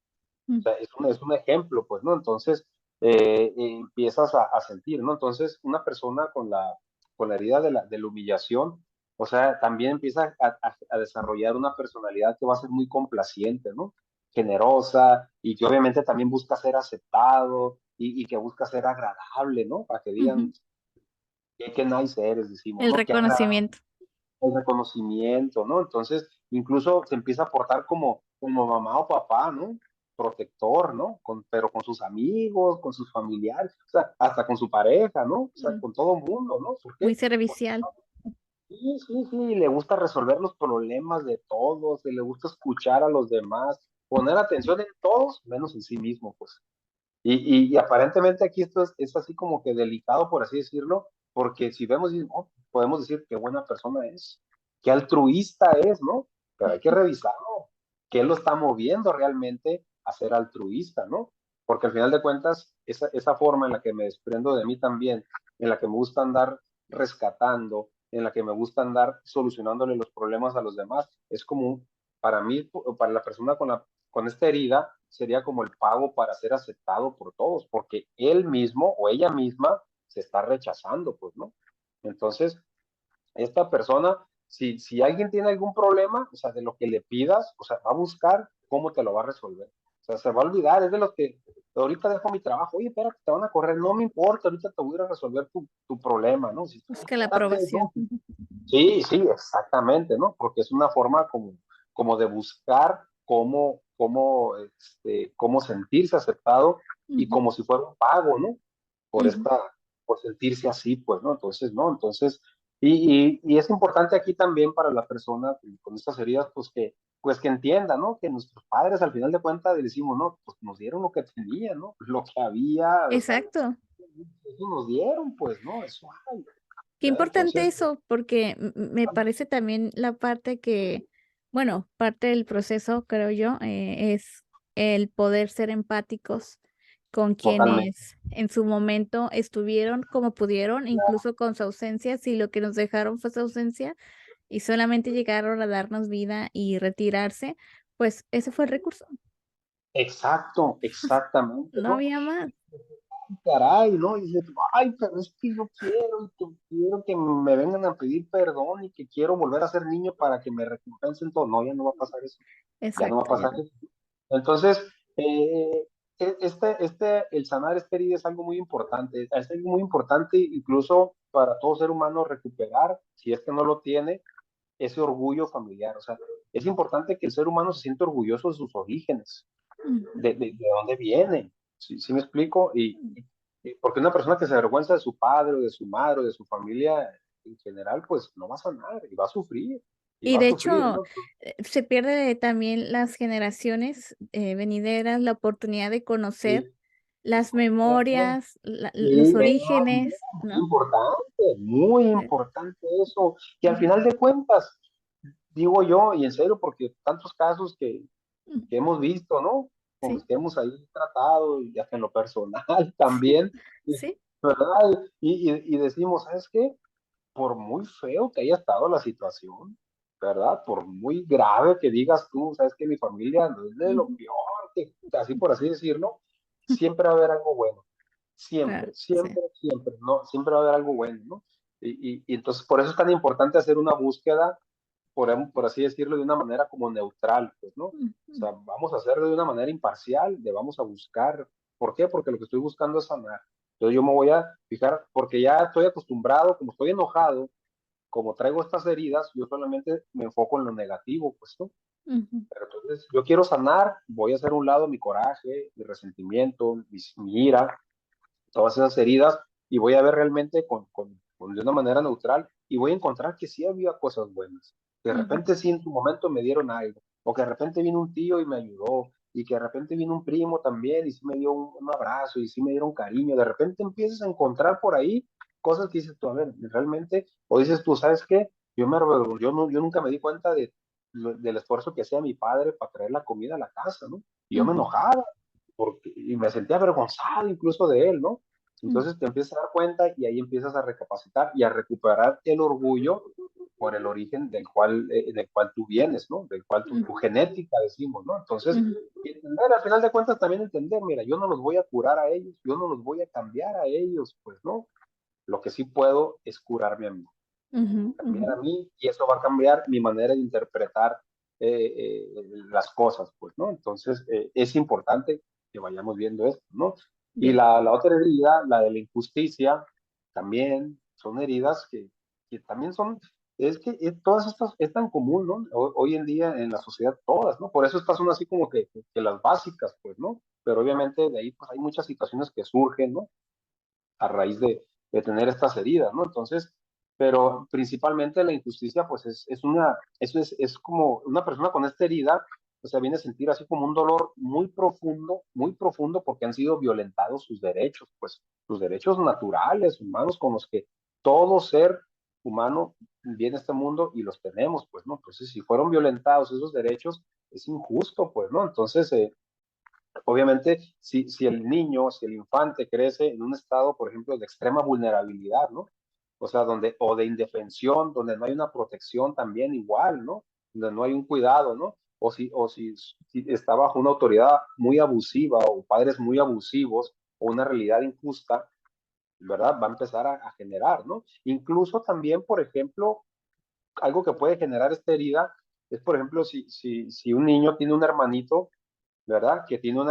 Speaker 2: o
Speaker 1: ujú,
Speaker 2: sea, es un ejemplo, pues, ¿no? Entonces, empiezas a sentir, ¿no? Entonces, una persona con la herida de la humillación, o sea, también empieza a desarrollar una personalidad que va a ser muy complaciente, ¿no? Generosa, y que obviamente también busca ser aceptado y que busca ser agradable, ¿no? Para que digan,
Speaker 1: ujú.
Speaker 2: qué nice eres, decimos,
Speaker 1: El
Speaker 2: ¿no? Qué agradable
Speaker 1: reconocimiento.
Speaker 2: el reconocimiento, ¿no? Entonces, incluso se empieza a portar como mamá o papá, ¿no? Protector, ¿no? Pero con sus amigos, con sus familiares, o sea, hasta con su pareja, ¿no? O sea,
Speaker 1: Mm,
Speaker 2: con todo el mundo, ¿no? ¿Por
Speaker 1: muy
Speaker 2: qué? Porque
Speaker 1: servicial.
Speaker 2: sí, le gusta resolver los problemas de todos, le gusta escuchar a los demás, poner atención en todos, menos en sí mismo, pues. Y aparentemente aquí esto es así como que delicado, por así decirlo, porque si vemos, oh, podemos decir qué buena persona es, qué altruista es, ¿no? Pero hay que revisarlo, qué lo está moviendo realmente a ser altruista, ¿no? Porque al final de cuentas, esa forma en la que me desprendo de mí también, en la que me gusta andar rescatando, en la que me gusta andar solucionándole los problemas a los demás, es como, para mí, para la persona con esta herida, sería como el pago para ser aceptado por todos, porque él mismo o ella misma se está rechazando, pues, ¿no? Entonces, esta persona, si alguien tiene algún problema, o sea, de lo que le pidas, o sea, va a buscar cómo te lo va a resolver. O sea, se va a olvidar, es de los que ahorita dejo mi trabajo, oye, espérate, te van a correr, no me importa, ahorita te voy a ir a resolver tu problema, ¿no? Si,
Speaker 1: Busca la
Speaker 2: espérate,
Speaker 1: aprobación.
Speaker 2: no. Sí, exactamente, ¿no? Porque es una forma como de buscar cómo sentirse aceptado y
Speaker 1: Ujú,
Speaker 2: como si fuera un pago, ¿no? Por
Speaker 1: ujú,
Speaker 2: esta, por sentirse así, pues, ¿no? Entonces, ¿no? Entonces, y es importante aquí también para la persona con estas heridas, pues que entienda, ¿no? Que nuestros padres, al final de cuentas, decimos, no, pues nos dieron lo que tenían, ¿no? Lo que había, o sea,
Speaker 1: exacto.
Speaker 2: eso nos dieron, pues, ¿no? Eso hay,
Speaker 1: Qué
Speaker 2: ¿verdad?
Speaker 1: importante
Speaker 2: Entonces,
Speaker 1: eso, porque me parece también la parte que, bueno, parte del proceso, creo yo, es el poder ser empáticos con
Speaker 2: totalmente.
Speaker 1: quienes en su momento estuvieron como pudieron, incluso con su ausencia, si lo que nos dejaron fue su ausencia y solamente llegaron a darnos vida y retirarse, pues ese fue el recurso,
Speaker 2: Exacto, exactamente,
Speaker 1: no
Speaker 2: ¿no?
Speaker 1: había más.
Speaker 2: Caray, ¿no? Y dices, ay, pero es que yo quiero, y que quiero que me vengan a pedir perdón y que quiero volver a ser niño para que me recompensen todo. No, ya no va a pasar eso. Ya no va a
Speaker 1: Exacto, ya
Speaker 2: pasar
Speaker 1: no.
Speaker 2: eso. Entonces, eh, el sanar esta herida es algo muy importante. Es algo muy importante incluso para todo ser humano recuperar, si es que no lo tiene, ese orgullo familiar. O sea, es importante que el ser humano se sienta orgulloso de sus orígenes,
Speaker 1: Ujú,
Speaker 2: de dónde viene. ¿Sí me explico? Porque una persona que se avergüenza de su padre, o de su madre, o de su familia en general, pues no va a sanar y va a sufrir. Y
Speaker 1: y
Speaker 2: va a
Speaker 1: de
Speaker 2: sufrir,
Speaker 1: hecho,
Speaker 2: ¿no?
Speaker 1: se pierde también las generaciones venideras la oportunidad de conocer
Speaker 2: Sí,
Speaker 1: las
Speaker 2: exactamente.
Speaker 1: memorias, los
Speaker 2: Sí,
Speaker 1: orígenes, ¿no?
Speaker 2: muy
Speaker 1: Eh,
Speaker 2: importante eso. Que al
Speaker 1: ujú,
Speaker 2: final de cuentas, digo yo, y en serio, porque tantos casos
Speaker 1: ujú,
Speaker 2: que hemos visto, ¿no? Con los
Speaker 1: sí,
Speaker 2: que hemos ahí tratado, y hasta en lo personal también,
Speaker 1: sí,
Speaker 2: ¿verdad? Y decimos, ¿sabes qué? Por muy feo que haya estado la situación, ¿verdad? Por muy grave que digas tú, sabes que mi familia no es de lo
Speaker 1: ujú,
Speaker 2: peor, así por así decirlo, siempre va a haber algo bueno.
Speaker 1: claro,
Speaker 2: Siempre,
Speaker 1: sí,
Speaker 2: siempre, siempre, ¿no? Siempre va a haber algo bueno, ¿no? Y entonces por eso es tan importante hacer una búsqueda, por así decirlo, de una manera como neutral, pues, ¿no? O
Speaker 1: ujú,
Speaker 2: sea, vamos a hacerlo de una manera imparcial, de vamos a buscar. ¿Por qué? Porque lo que estoy buscando es sanar. Entonces yo me voy a fijar, porque ya estoy acostumbrado, como estoy enojado, como traigo estas heridas, yo solamente me enfoco en lo negativo, pues, ¿no?
Speaker 1: ujú,
Speaker 2: Pero entonces yo quiero sanar, voy a hacer a un lado mi coraje, mi resentimiento, mi ira, todas esas heridas, y voy a ver realmente de una manera neutral, y voy a encontrar que sí había cosas buenas. De
Speaker 1: ujú,
Speaker 2: repente sí en su momento me dieron algo, o que de repente vino un tío y me ayudó, y que de repente vino un primo también y sí me dio un abrazo y sí me dieron cariño. De repente empiezas a encontrar por ahí cosas que dices tú, a ver, realmente, o dices tú, ¿sabes qué? Yo nunca me di cuenta del esfuerzo que hacía mi padre para traer la comida a la casa, ¿no? Y yo me
Speaker 1: ujú,
Speaker 2: enojaba, y me sentía avergonzado incluso de él, ¿no?
Speaker 1: ujú,
Speaker 2: Entonces te empiezas a dar cuenta y ahí empiezas a recapacitar y a recuperar el orgullo por el origen del cual tú vienes, ¿no? Del cual tu
Speaker 1: ujú,
Speaker 2: genética, decimos, ¿no? Entonces,
Speaker 1: ujú,
Speaker 2: entender, al final de cuentas también entender, mira, yo no los voy a curar a ellos, yo no los voy a cambiar a ellos, pues, ¿no? Lo que sí puedo es curarme a mí,
Speaker 1: ujú,
Speaker 2: cambiar
Speaker 1: ujú.
Speaker 2: a mí, y eso va a cambiar mi manera de interpretar las cosas, pues, ¿no? Entonces, es importante que vayamos viendo esto, ¿no? Y
Speaker 1: Bien.
Speaker 2: la otra herida, la de la injusticia, también son heridas que también son, es que todas estas es tan común, ¿no? Hoy en día en la sociedad todas, ¿no? Por eso estas son así como que las básicas, pues, ¿no? Pero obviamente de ahí pues hay muchas situaciones que surgen, ¿no? A raíz de tener estas heridas, ¿no? Entonces, pero principalmente la injusticia, pues es como una persona con esta herida, o sea, viene a sentir así como un dolor muy profundo, porque han sido violentados sus derechos, pues sus derechos naturales, humanos, con los que todo ser humano viene a este mundo y los tenemos, pues, ¿no? Entonces, si fueron violentados esos derechos, es injusto, pues, ¿no? Entonces, obviamente, si el niño, si el infante crece en un estado, por ejemplo, de extrema vulnerabilidad, ¿no? O sea, o de indefensión, donde no hay una protección también igual, ¿no? Donde no hay un cuidado, ¿no? Si está bajo una autoridad muy abusiva o padres muy abusivos o una realidad injusta, ¿verdad? Va a empezar a generar, ¿no? Incluso también, por ejemplo, algo que puede generar esta herida es, por ejemplo, si un niño tiene un hermanito, ¿verdad? Que tiene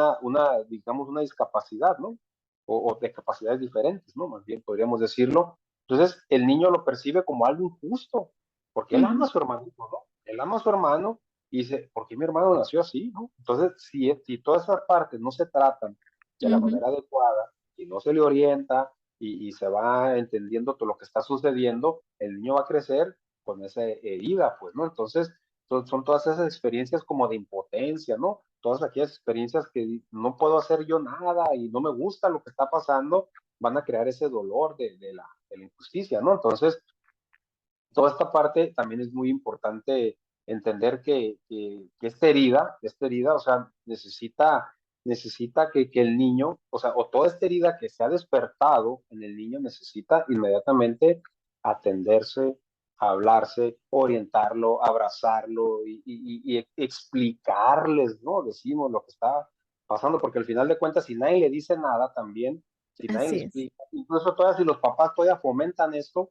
Speaker 2: digamos, una discapacidad, ¿no? O de capacidades diferentes, ¿no? Más bien podríamos decirlo. Entonces, el niño lo percibe como algo injusto, porque él ama
Speaker 1: Ujú,
Speaker 2: a su hermanito, ¿no? Él ama a su hermano y dice, ¿por qué mi hermano nació así, no? Entonces, si todas esas partes no se tratan de la
Speaker 1: ujú,
Speaker 2: manera adecuada y no se le orienta y se va entendiendo todo lo que está sucediendo, el niño va a crecer con esa herida, pues, ¿no? Entonces, son todas esas experiencias como de impotencia, ¿no? Todas aquellas experiencias que no puedo hacer yo nada y no me gusta lo que está pasando, van a crear ese dolor de la injusticia, ¿no? Entonces, toda esta parte también es muy importante entender que esta herida, o sea, necesita que el niño, o sea, o toda esta herida que se ha despertado en el niño necesita inmediatamente atenderse, hablarse, orientarlo, abrazarlo y explicarles, ¿no? Decimos lo que está pasando, porque al final de cuentas, si nadie le dice nada también, si nadie le
Speaker 1: Así es.
Speaker 2: explica, incluso todavía si los papás todavía fomentan esto,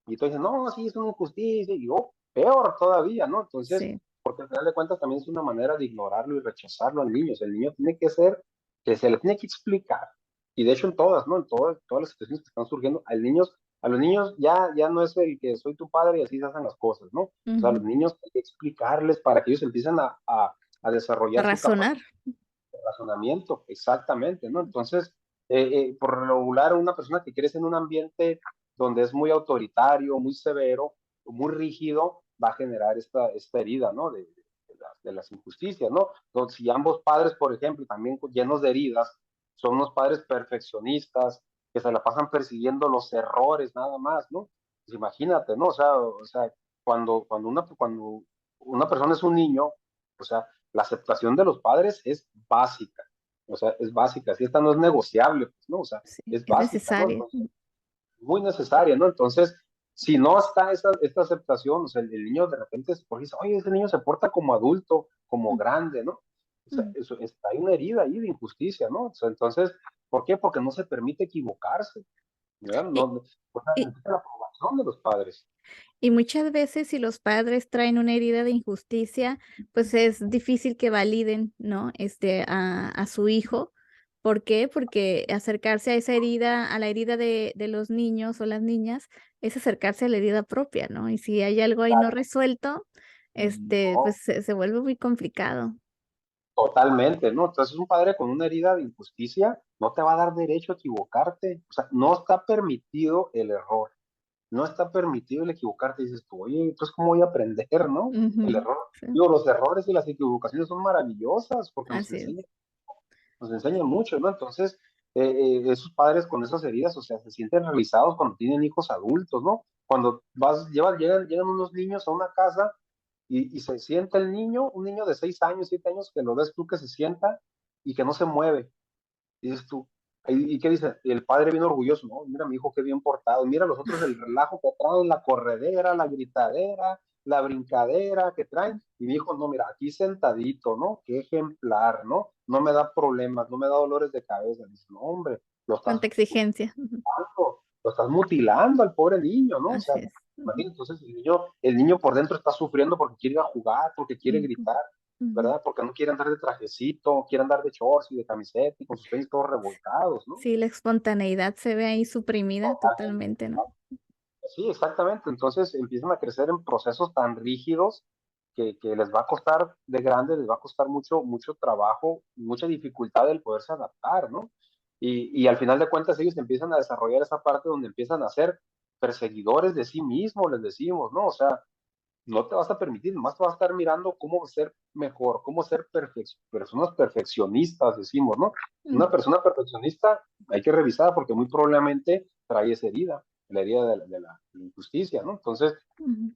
Speaker 2: y tú dices, no, sí, es una injusticia, y yo, peor todavía, ¿no? Entonces,
Speaker 1: Sí.
Speaker 2: porque al final de cuentas también es una manera de ignorarlo y rechazarlo al niño. O sea, el niño tiene que ser, que se le tiene que explicar. Y de hecho en todas, ¿no? En todas las situaciones que están surgiendo, a los niños ya no es el que soy tu padre y así se hacen las cosas, ¿no? O sea, a los
Speaker 1: Ujú.
Speaker 2: niños hay que explicarles para que ellos empiecen a
Speaker 1: A
Speaker 2: desarrollar su capacidad
Speaker 1: razonar.
Speaker 2: de razonamiento, exactamente, ¿no? Entonces, por lo regular, una persona que crece en un ambiente donde es muy autoritario, muy severo, muy rígido, va a generar esta herida, ¿no? De las injusticias, ¿no? Entonces, si ambos padres, por ejemplo, también llenos de heridas, son unos padres perfeccionistas, que se la pasan persiguiendo los errores nada más, ¿no? Pues imagínate, ¿no? O sea, cuando una persona es un niño, o sea, la aceptación de los padres es básica, o sea, es básica, si esta no es negociable, pues, ¿no? O sea,
Speaker 1: Sí,
Speaker 2: es
Speaker 1: es
Speaker 2: básica, ¿no?
Speaker 1: necesaria.
Speaker 2: Entonces, muy necesaria, ¿no? Entonces, si no está esta aceptación, o sea, el niño de repente porque dice, oye, ese niño se porta como adulto, como
Speaker 1: Ujú.
Speaker 2: grande, ¿no? O sea,
Speaker 1: Ujú.
Speaker 2: hay una herida ahí de injusticia, ¿no? O sea, entonces, ¿por qué? Porque no se permite equivocarse, ¿verdad?
Speaker 1: Y,
Speaker 2: No, o sea,
Speaker 1: y,
Speaker 2: necesita la aprobación de los padres.
Speaker 1: y muchas veces si los padres traen una herida de injusticia, pues es difícil que validen, ¿no? A su hijo. ¿Por qué? Porque acercarse a esa herida, a la herida de los niños o las niñas, es acercarse a la herida propia, ¿no? Y si hay algo ahí no resuelto,
Speaker 2: No,
Speaker 1: pues se vuelve muy complicado.
Speaker 2: totalmente, ¿no? Entonces, un padre con una herida de injusticia no te va a dar derecho a equivocarte. O sea, no está permitido el error, no está permitido el equivocarte. Dices tú, oye, entonces, ¿cómo voy a aprender, no? El
Speaker 1: Ujú.
Speaker 2: error.
Speaker 1: Sí,
Speaker 2: Digo, los errores y las equivocaciones son maravillosas porque
Speaker 1: así es.
Speaker 2: nos enseñan mucho, ¿no? Entonces, esos padres con esas heridas, o sea, se sienten realizados cuando tienen hijos adultos, ¿no? Cuando llegan unos niños a una casa y se sienta el niño, un niño de 6 años, 7 años, que lo ves tú que se sienta y que no se mueve. Y dices tú, ¿y qué dice? Y el padre bien orgulloso, no, mira mi hijo qué bien portado, mira los otros el relajo que traen, la corredera, la gritadera, la brincadera que traen, y mi hijo, no, mira, aquí sentadito, ¿no? Qué ejemplar, ¿no? No me da problemas, no me da dolores de cabeza. Dice, no, hombre, lo estás
Speaker 1: Cuánta exigencia. Ujú.
Speaker 2: mutilando, lo estás mutilando al pobre niño, ¿no? O sea,
Speaker 1: Así es. Ujú.
Speaker 2: imagínate, entonces el niño por dentro está sufriendo porque quiere ir a jugar, porque quiere
Speaker 1: Ujú.
Speaker 2: gritar,
Speaker 1: Ujú.
Speaker 2: ¿verdad? Porque no quiere andar de trajecito, quiere andar de shorts y de camiseta y con sus tenis todos revolcados, ¿no?
Speaker 1: Sí, la espontaneidad se ve ahí suprimida
Speaker 2: Totalmente.
Speaker 1: totalmente, ¿no?
Speaker 2: Sí, exactamente. Entonces empiezan a crecer en procesos tan rígidos que les va a costar de grande, les va a costar mucho, mucho trabajo, mucha dificultad el poderse adaptar, ¿no? Y al final de cuentas ellos empiezan a desarrollar esa parte donde empiezan a ser perseguidores de sí mismos, les decimos, ¿no? O sea, no te vas a permitir, nomás te vas a estar mirando cómo ser mejor, cómo ser personas perfeccionistas, decimos, ¿no? Una
Speaker 1: Ujú.
Speaker 2: persona perfeccionista hay que revisar porque muy probablemente trae esa herida, la herida de la injusticia, ¿no? Entonces,
Speaker 1: Ujú.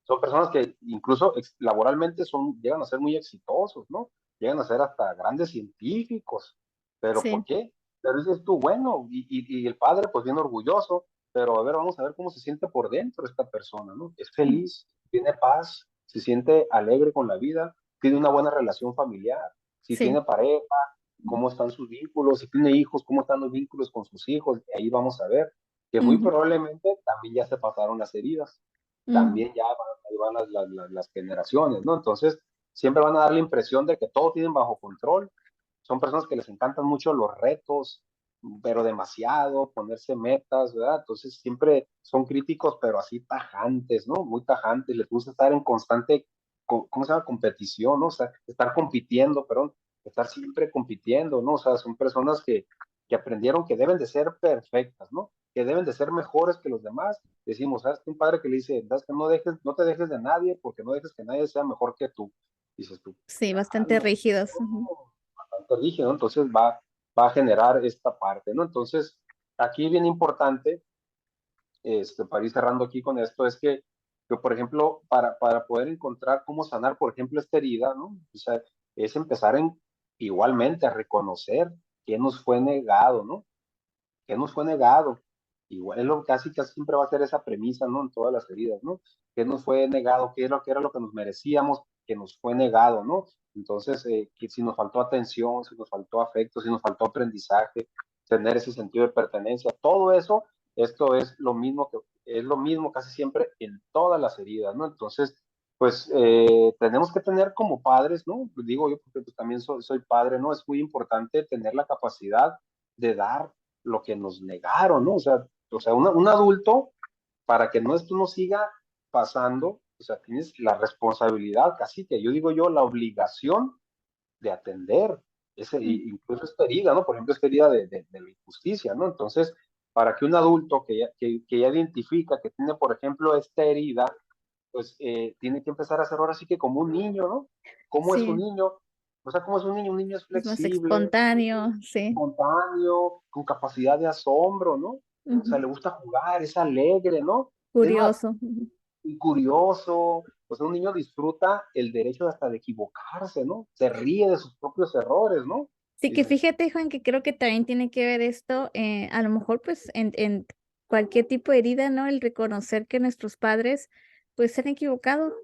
Speaker 2: son personas que incluso laboralmente llegan a ser muy exitosos, ¿no? Llegan a ser hasta grandes científicos. ¿Pero por
Speaker 1: Sí.
Speaker 2: qué? Pero dices tú, bueno, y el padre pues bien orgulloso, pero a ver, vamos a ver cómo se siente por dentro esta persona, ¿no? Es
Speaker 1: Ujú.
Speaker 2: feliz, tiene paz, se siente alegre con la vida, tiene una buena relación familiar, si
Speaker 1: Sí.
Speaker 2: tiene pareja, cómo están sus vínculos, si tiene hijos, cómo están los vínculos con sus hijos, y ahí vamos a ver que muy
Speaker 1: Ujú.
Speaker 2: probablemente también ya se pasaron las heridas,
Speaker 1: Ujú.
Speaker 2: también ya ahí van las generaciones, ¿no? Entonces, siempre van a dar la impresión de que todo tienen bajo control. Son personas que les encantan mucho los retos, pero demasiado, ponerse metas, ¿verdad? Entonces, siempre son críticos, pero así tajantes, ¿no? Muy tajantes, les gusta estar en constante, ¿cómo se llama? Competición, ¿no? O sea, estar compitiendo, perdón, estar siempre compitiendo, ¿no? O sea, son personas que aprendieron que deben de ser perfectas, ¿no? Que deben de ser mejores que los demás. Decimos, ¿sabes? Un padre que le dice, ¿sabes? Que no te dejes de nadie porque no dejes que nadie sea mejor que tú. Dices tú,
Speaker 1: Sí, bastante
Speaker 2: "Ala,
Speaker 1: rígidos. Ujú.
Speaker 2: no", bastante rígido, entonces va a generar esta parte, ¿no? Entonces, aquí bien importante, para ir cerrando aquí con esto, es que por ejemplo, para poder encontrar cómo sanar, por ejemplo, esta herida, ¿no? O sea, es empezar igualmente a reconocer qué nos fue negado, ¿no? ¿Qué nos fue negado? Igual es casi siempre va a ser esa premisa, ¿no? En todas las heridas, ¿no? ¿Qué nos fue negado? ¿Qué era lo que nos merecíamos? Que nos fue negado, ¿no? Entonces, que si nos faltó atención, si nos faltó afecto, si nos faltó aprendizaje, tener ese sentido de pertenencia, todo eso, esto es lo mismo casi siempre en todas las heridas, ¿no? Entonces, pues tenemos que tener como padres, ¿no? Digo yo, porque pues, también soy padre, ¿no? Es muy importante tener la capacidad de dar lo que nos negaron, ¿no? O sea un adulto, para que esto no siga pasando, o sea, tienes la responsabilidad, casi que yo digo yo, la obligación de atender incluso esta herida, ¿no? Por ejemplo, esta herida de la injusticia, ¿no? Entonces, para que un adulto que ya identifica que tiene, por ejemplo, esta herida, pues tiene que empezar a ser ahora sí que como un niño, ¿no? ¿Cómo es un
Speaker 1: Sí,
Speaker 2: niño? O sea, ¿cómo es un niño? Un niño es
Speaker 1: es más
Speaker 2: flexible,
Speaker 1: espontáneo, sí.
Speaker 2: espontáneo, con capacidad de asombro, ¿no? O sea,
Speaker 1: Ujú.
Speaker 2: le gusta jugar, es alegre, ¿no? Es más,
Speaker 1: Curioso. Ujú.
Speaker 2: y curioso. O sea, un niño disfruta el derecho hasta de equivocarse, ¿no? Se ríe de sus propios errores, ¿no?
Speaker 1: Sí, que
Speaker 2: Dices,
Speaker 1: fíjate, Juan, que creo que también tiene que ver esto, a lo mejor pues en cualquier tipo de herida, ¿no? El reconocer que nuestros padres pues se han equivocado.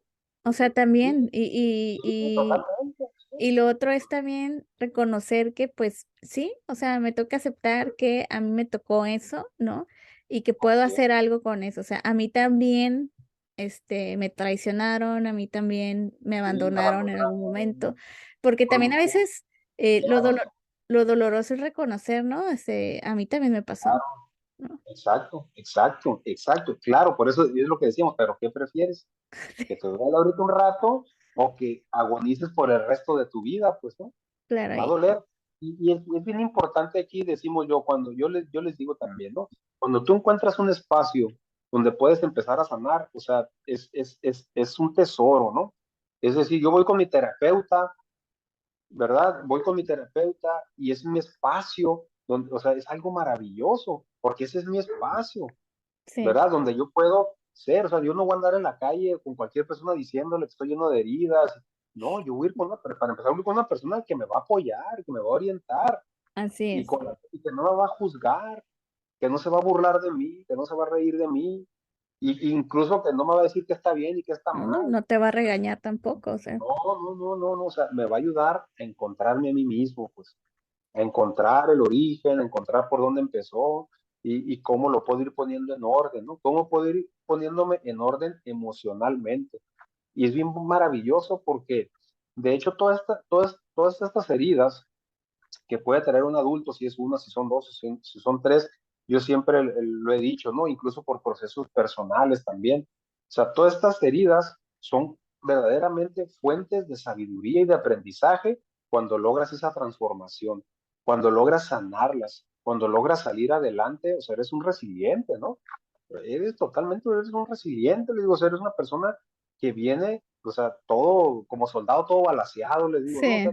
Speaker 1: O sea,
Speaker 2: sí,
Speaker 1: también,
Speaker 2: sí, totalmente. Sí,
Speaker 1: y lo otro es también reconocer que pues sí, o sea, me toca aceptar que a mí me tocó eso, ¿no? Y que puedo
Speaker 2: así es,
Speaker 1: hacer algo con eso. O sea, a mí también, me traicionaron, a mí también me
Speaker 2: sí, me
Speaker 1: abandonaron en algún momento,
Speaker 2: abandonaron
Speaker 1: porque
Speaker 2: por
Speaker 1: también a
Speaker 2: mi culpa,
Speaker 1: veces lo doloroso es reconocer, ¿no? A mí también me pasó, ¿no?
Speaker 2: exacto, exacto, exacto. Claro, por eso es lo que decíamos, pero ¿qué prefieres? ¿Que te duele ahorita un rato o que agonices por el resto de tu vida? Pues, ¿no?
Speaker 1: Claro,
Speaker 2: Va a doler. Y es bien importante aquí, decimos yo, cuando yo les digo también, ¿no? Cuando tú encuentras un espacio donde puedes empezar a sanar, o sea, es un tesoro, ¿no? Es decir, yo voy con mi terapeuta, ¿verdad? Voy con mi terapeuta y es mi espacio, donde, o sea, es algo maravilloso, porque ese es mi espacio,
Speaker 1: sí,
Speaker 2: ¿verdad? Donde yo puedo ser, o sea, yo no voy a andar en la calle con cualquier persona diciéndole que estoy lleno de heridas. No, yo voy a ir para empezar, voy con una persona que me va a apoyar, que me va a orientar
Speaker 1: así es.
Speaker 2: y que no me va a juzgar, que no se va a burlar de mí, que no se va a reír de mí, y incluso que no me va a decir que está bien y que está
Speaker 1: No, no,
Speaker 2: mal.
Speaker 1: no te va a regañar tampoco, o sea,
Speaker 2: No, no, no, no, no, o sea, me va a ayudar a encontrarme a mí mismo, pues, a encontrar el origen, a encontrar por dónde empezó y cómo lo puedo ir poniendo en orden, ¿no? Cómo puedo ir poniéndome en orden emocionalmente. Y es bien maravilloso porque, de hecho, todas estas heridas que puede tener un adulto, si es una, si son dos, si son tres, yo siempre lo he dicho, ¿no? Incluso por procesos personales también. O sea, todas estas heridas son verdaderamente fuentes de sabiduría y de aprendizaje cuando logras esa transformación, cuando logras sanarlas, cuando logras salir adelante, o sea, eres un resiliente, ¿no? Eres un resiliente, les digo, o sea, eres una persona que viene, o sea, todo como soldado, todo balaseado, les digo, ¿no? O sea,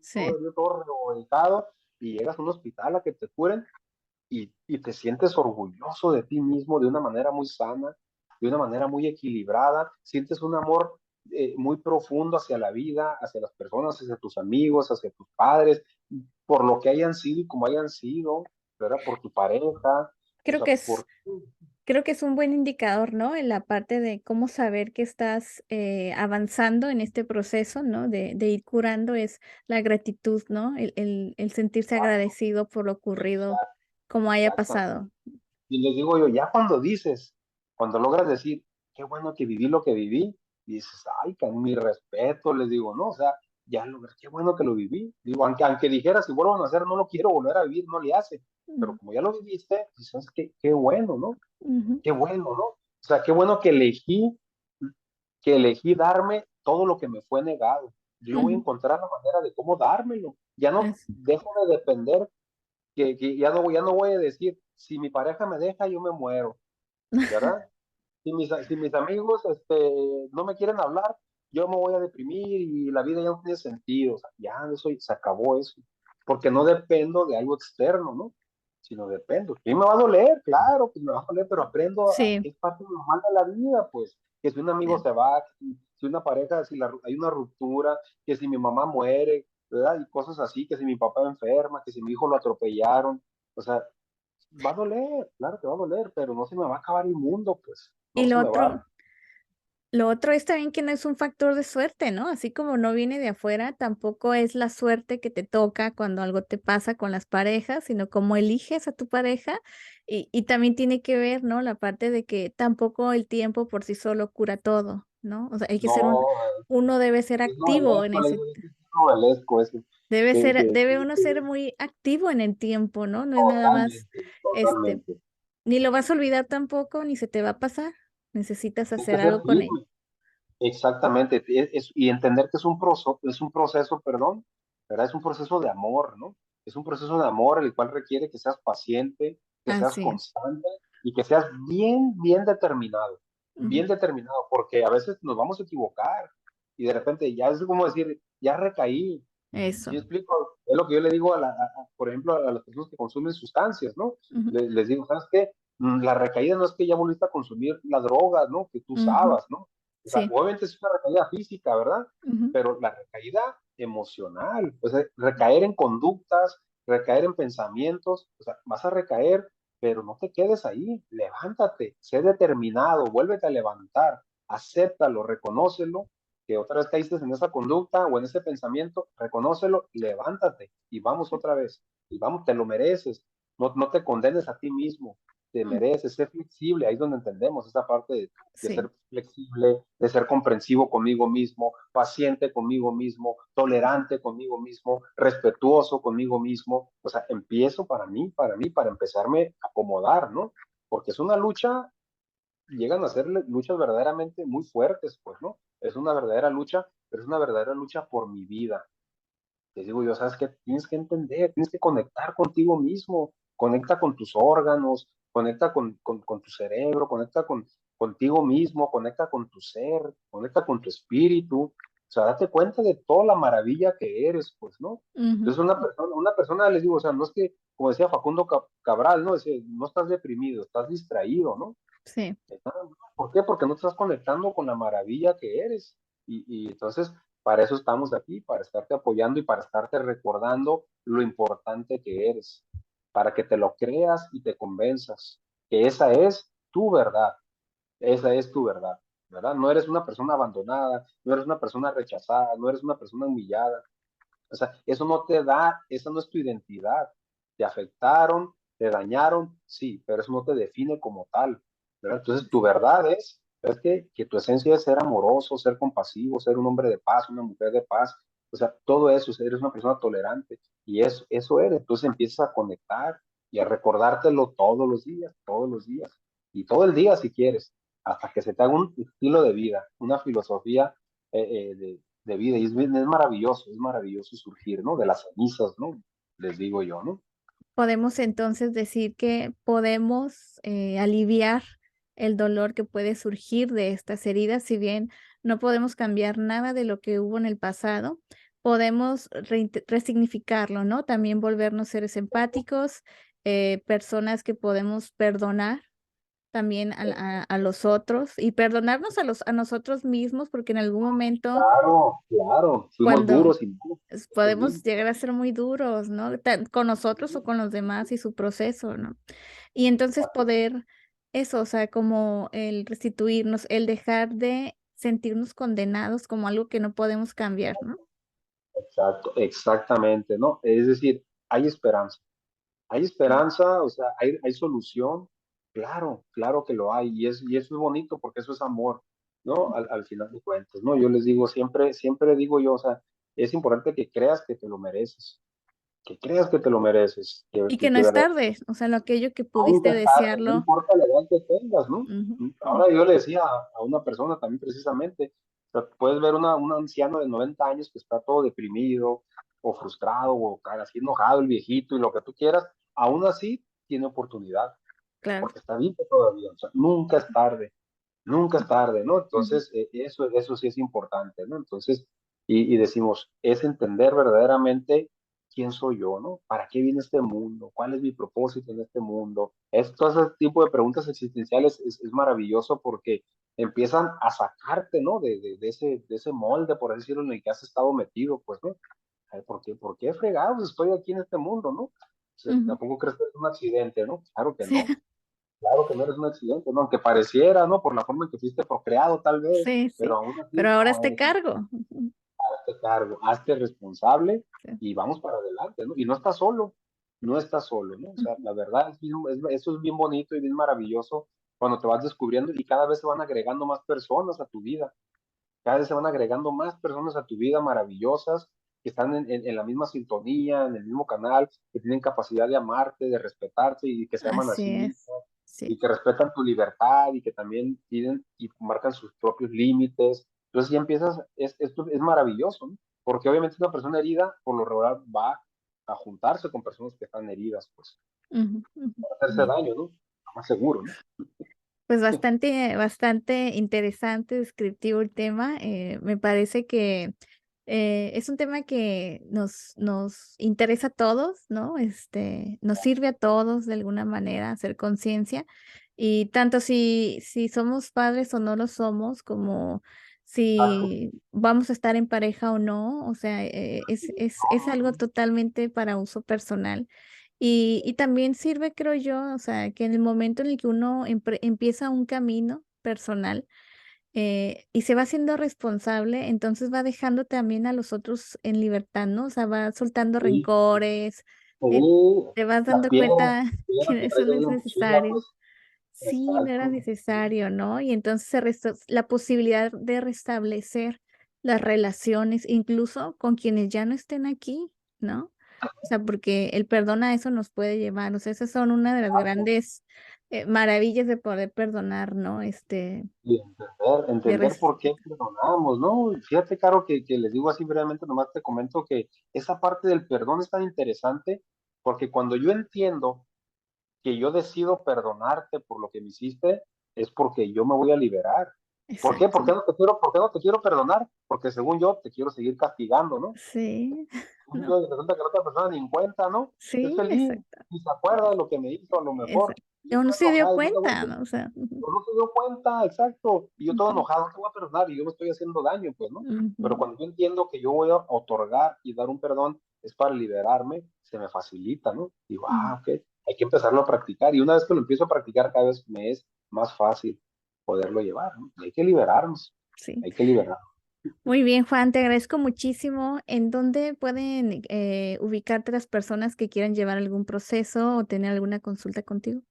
Speaker 1: sí, sí,
Speaker 2: todo revolcado y llegas a un hospital a que te curen y te sientes orgulloso de ti mismo de una manera muy sana, de una manera muy equilibrada, sientes un amor muy profundo hacia la vida, hacia las personas, hacia tus amigos, hacia tus padres, por lo que hayan sido y como hayan sido, ¿verdad? Por tu pareja, o
Speaker 1: creo
Speaker 2: sea,
Speaker 1: que
Speaker 2: por...
Speaker 1: creo que es un buen indicador, ¿no? En la parte de cómo saber que estás avanzando en este proceso, ¿no? De ir curando es la gratitud, ¿no? El sentirse agradecido por lo ocurrido, como haya
Speaker 2: Exacto.
Speaker 1: pasado.
Speaker 2: Y les digo yo, ya cuando dices, cuando logras decir, qué bueno que viví lo que viví, y dices, ay, con mi respeto, les digo, no, o sea, ya logré, qué bueno que lo viví. Digo, aunque dijera, si vuelvo a nacer, no lo quiero volver a vivir, no le hace. Pero
Speaker 1: Mm,
Speaker 2: como ya lo viviste, dices, qué bueno, ¿no?
Speaker 1: ujú,
Speaker 2: Qué bueno, ¿no? O sea, qué bueno que elegí darme todo lo que me fue negado. Yo voy a
Speaker 1: ujú.
Speaker 2: encontrar la manera de cómo dármelo. Ya no
Speaker 1: Es-
Speaker 2: dejo de depender, que ya no voy a decir, si mi pareja me deja, yo me muero, ¿verdad? Si mis amigos no me quieren hablar, yo me voy a deprimir y la vida ya no tiene sentido. O sea, ya eso se acabó eso. Porque no dependo de algo externo, ¿no? sino dependo. Y me va a doler, claro, pues me va a doler, pero aprendo a
Speaker 1: Sí,
Speaker 2: que es parte normal de la vida, pues, que si un amigo
Speaker 1: sí.
Speaker 2: se va, si una pareja, hay una ruptura, que si mi mamá muere, ¿verdad? Y cosas así, que si mi papá enferma, que si mi hijo lo atropellaron, o sea, va a doler, claro que va a doler, pero no se me va a acabar el mundo, pues,
Speaker 1: Y
Speaker 2: no se me va.
Speaker 1: lo otro es también que no es un factor de suerte, ¿no? Así como no viene de afuera, tampoco es la suerte que te toca cuando algo te pasa con las parejas, sino cómo eliges a tu pareja. Y también tiene que ver, ¿no? La parte de que tampoco el tiempo por sí solo cura todo, ¿no? O sea, hay que ser
Speaker 2: No,
Speaker 1: uno debe ser
Speaker 2: es
Speaker 1: activo en
Speaker 2: novelesco, le
Speaker 1: ese,
Speaker 2: digo, es novelesco ese,
Speaker 1: debe uno ser muy activo en el tiempo, ¿no? No es nada más,
Speaker 2: totalmente,
Speaker 1: este,
Speaker 2: totalmente.
Speaker 1: ni lo vas a olvidar tampoco, ni se te va a pasar. Necesitas
Speaker 2: Hay que
Speaker 1: hacer
Speaker 2: ser
Speaker 1: algo con ello.
Speaker 2: firme. Exactamente, y entender que es un proceso, perdón, ¿verdad? Es un proceso de amor, ¿no? Es un proceso de amor el cual requiere que seas paciente, que seas
Speaker 1: Así es.
Speaker 2: constante y que seas bien determinado, porque a veces nos vamos a equivocar y de repente ya es como decir, ya recaí. ¿Sí
Speaker 1: Eso.
Speaker 2: me explico? Es lo que yo le digo por ejemplo, a las personas que consumen sustancias, ¿no?
Speaker 1: Ujú,
Speaker 2: Les digo, ¿sabes qué? La recaída no es que ya volviste a consumir la droga, ¿no? Que tú
Speaker 1: ujú,
Speaker 2: usabas, ¿no? O sea,
Speaker 1: sí.
Speaker 2: obviamente es una recaída física, ¿verdad?
Speaker 1: Ujú,
Speaker 2: Pero la recaída emocional, o sea, recaer en conductas, recaer en pensamientos, o sea, vas a recaer, pero no te quedes ahí, levántate, sé determinado, vuélvete a levantar, acéptalo, reconócelo, que otra vez caíste en esa conducta o en ese pensamiento, reconócelo, levántate y vamos otra vez, y vamos, te lo mereces, no te condenes a ti mismo, te
Speaker 1: mm,
Speaker 2: mereces, ser flexible, ahí es donde entendemos esa parte de
Speaker 1: sí.
Speaker 2: ser flexible, de ser comprensivo conmigo mismo, paciente conmigo mismo, tolerante conmigo mismo, respetuoso conmigo mismo. O sea, empiezo para empezarme a acomodar, ¿no? Porque es una lucha, llegan a ser luchas verdaderamente muy fuertes, pues, ¿no? Es una verdadera lucha, pero es una verdadera lucha por mi vida. Les digo yo, ¿sabes qué? Tienes que entender, tienes que conectar contigo mismo, conecta con tus órganos, conecta con tu cerebro, conecta contigo mismo, conecta con tu ser, conecta con tu espíritu, o sea, date cuenta de toda la maravilla que eres, pues, ¿no?
Speaker 1: Ujú,
Speaker 2: Entonces una persona, les digo, o sea, no es que, como decía Facundo Cabral, ¿no? Dice, no estás deprimido, estás distraído, ¿no?
Speaker 1: sí.
Speaker 2: ¿Por qué? Porque no estás conectando con la maravilla que eres. Y entonces, para eso estamos aquí, para estarte apoyando y para estarte recordando lo importante que eres, para que te lo creas y te convenzas que esa es tu verdad, ¿verdad? No eres una persona abandonada, no eres una persona rechazada, no eres una persona humillada. O sea, eso no te da, esa no es tu identidad. Te afectaron, te dañaron, sí, pero eso no te define como tal, ¿verdad? Entonces, tu verdad es que tu esencia es ser amoroso, ser compasivo, ser un hombre de paz, una mujer de paz. O sea, todo eso, eres una persona tolerante y eso eres. Entonces empiezas a conectar y a recordártelo todos los días y todo el día si quieres, hasta que se te haga un estilo de vida, una filosofía de vida. Y es maravilloso surgir, ¿no? De las cenizas, ¿no? Les digo yo, ¿no?
Speaker 1: Podemos entonces decir que podemos aliviar el dolor que puede surgir de estas heridas, si bien no podemos cambiar nada de lo que hubo en el pasado, podemos resignificarlo, ¿no? También volvernos seres empáticos, personas que podemos perdonar también a los otros y perdonarnos a nosotros mismos, porque en algún momento
Speaker 2: Claro, claro, fuimos
Speaker 1: cuando
Speaker 2: duros y malos nosotros
Speaker 1: podemos
Speaker 2: mismos.
Speaker 1: llegar a ser muy duros, ¿no? Con nosotros o con los demás y su proceso, ¿no? Y entonces poder eso, o sea, como el restituirnos, el dejar de sentirnos condenados como algo que no podemos cambiar, ¿no?
Speaker 2: Exacto, exactamente, ¿no? Es decir, hay
Speaker 1: Mm.
Speaker 2: esperanza, o sea, hay solución, claro, claro que lo hay, y eso es bonito porque eso es amor, ¿no? Al final de cuentas, ¿no? Yo les digo, siempre digo yo, o sea, es importante que creas que te lo mereces, que creas que te lo mereces,
Speaker 1: Y que no
Speaker 2: que
Speaker 1: es
Speaker 2: verdad,
Speaker 1: tarde, o sea, lo aquello que
Speaker 2: nunca
Speaker 1: pudiste
Speaker 2: es tarde, no
Speaker 1: desearlo.
Speaker 2: importa la edad que tengas, ¿no?
Speaker 1: Ujú, mm,
Speaker 2: Ahora yo le decía a una persona también precisamente, o sea, puedes ver un anciano de 90 años que está todo deprimido o frustrado o así enojado el viejito y lo que tú quieras, aún así tiene oportunidad,
Speaker 1: claro.
Speaker 2: porque está vivo todavía, o sea, nunca es tarde, ¿no?
Speaker 1: Ujú,
Speaker 2: Entonces, eso sí es importante, ¿no? Entonces, y decimos, es entender verdaderamente quién soy yo, ¿no? ¿Para qué vine a este mundo? ¿Cuál es mi propósito en este mundo? Todo ese tipo de preguntas existenciales es maravilloso porque empiezan a sacarte, ¿no? De ese molde, por así decirlo, en el que has estado metido, pues, ¿no? Ay, por qué fregados estoy aquí en este mundo, ¿no? O sea,
Speaker 1: Ujú.
Speaker 2: tampoco crees que es un accidente, ¿no? Claro que
Speaker 1: Sí,
Speaker 2: no. Claro que no eres un accidente, ¿no? Aunque pareciera, ¿no? Por la forma en que fuiste procreado, tal vez,
Speaker 1: sí,
Speaker 2: pero
Speaker 1: sí.
Speaker 2: aún así,
Speaker 1: Pero ahora
Speaker 2: no,
Speaker 1: este cargo. Ujú.
Speaker 2: hazte cargo, hazte responsable
Speaker 1: Sí.
Speaker 2: y vamos para adelante, ¿no? Y no estás solo, no estás solo, ¿no? O sea,
Speaker 1: Ujú.
Speaker 2: la verdad, eso es bien bonito y bien maravilloso cuando te vas descubriendo y cada vez se van agregando más personas a tu vida, cada vez se van agregando más personas a tu vida maravillosas que están en la misma sintonía, en el mismo canal, que tienen capacidad de amarte, de respetarte y que se aman a
Speaker 1: Así
Speaker 2: sí
Speaker 1: es.
Speaker 2: mismos y
Speaker 1: Sí.
Speaker 2: que respetan tu libertad y que también piden y marcan sus propios límites. Entonces ya empiezas, esto es maravilloso, ¿no? Porque obviamente una persona herida por lo regular va a juntarse con personas que están heridas, pues,
Speaker 1: Ujú, ujú.
Speaker 2: para hacerse
Speaker 1: Bien.
Speaker 2: daño, ¿no? Lo más seguro, ¿no?
Speaker 1: Pues bastante interesante, descriptivo el tema. Me parece que es un tema que nos interesa a todos, ¿no? Nos sirve a todos de alguna manera hacer conciencia. Y tanto si somos padres o no lo somos, como si vamos a estar en pareja o no, o sea, es algo totalmente para uso personal. Y también sirve, creo yo, o sea, que en el momento en el que uno empieza un camino personal y se va haciendo responsable, entonces va dejando también a los otros en libertad, ¿no? O sea, va soltando
Speaker 2: Sí,
Speaker 1: rencores, eh,
Speaker 2: sí,
Speaker 1: te vas
Speaker 2: las
Speaker 1: dando
Speaker 2: piedras,
Speaker 1: cuenta
Speaker 2: piedras
Speaker 1: que
Speaker 2: que
Speaker 1: eso
Speaker 2: traes
Speaker 1: no
Speaker 2: ahí
Speaker 1: es
Speaker 2: en la mochila,
Speaker 1: necesario.
Speaker 2: pues,
Speaker 1: Sí, no era
Speaker 2: exacto.
Speaker 1: necesario, ¿no? Y entonces la posibilidad de restablecer las relaciones, incluso con quienes ya no estén aquí, ¿no? O sea, porque el perdón a eso nos puede llevar, o sea, esas son una de las grandes maravillas de poder perdonar, ¿no?
Speaker 2: Y
Speaker 1: De
Speaker 2: entender
Speaker 1: res-
Speaker 2: por qué perdonamos, ¿no? Y fíjate, Caro, que les digo así brevemente, nomás te comento que esa parte del perdón es tan interesante, porque cuando yo entiendo que yo decido perdonarte por lo que me hiciste, es porque yo me voy a liberar. ¿Por qué?
Speaker 1: Exacto.
Speaker 2: Por qué no te quiero perdonar? Porque según yo te quiero seguir castigando, ¿no?
Speaker 1: Sí, no,
Speaker 2: Y resulta que la otra persona ni en cuenta, ¿no? Es
Speaker 1: sí,
Speaker 2: feliz,
Speaker 1: exacto.
Speaker 2: ni se acuerda de lo que me hizo, a lo mejor.
Speaker 1: Exacto.
Speaker 2: Y yo
Speaker 1: Uno
Speaker 2: estoy
Speaker 1: se dio
Speaker 2: enojado, y yo le voy
Speaker 1: cuenta, ¿no? O sea,
Speaker 2: pero no se dio cuenta, exacto. Y yo todo
Speaker 1: ujú,
Speaker 2: enojado, te voy a perdonar y yo me estoy haciendo daño, pues, ¿no? Pero
Speaker 1: ujú,
Speaker 2: cuando yo entiendo que yo voy a otorgar y dar un perdón es para liberarme, se me facilita, ¿no? Digo,
Speaker 1: ujú.
Speaker 2: ok, hay que empezarlo a practicar. Y una vez que lo empiezo a practicar, cada vez me es más fácil poderlo llevar, ¿no? Y hay que liberarnos,
Speaker 1: Sí.
Speaker 2: hay que liberarnos.
Speaker 1: Muy bien, Juan, te agradezco muchísimo. ¿En dónde pueden ubicarte las personas que quieran llevar algún proceso o tener alguna consulta contigo?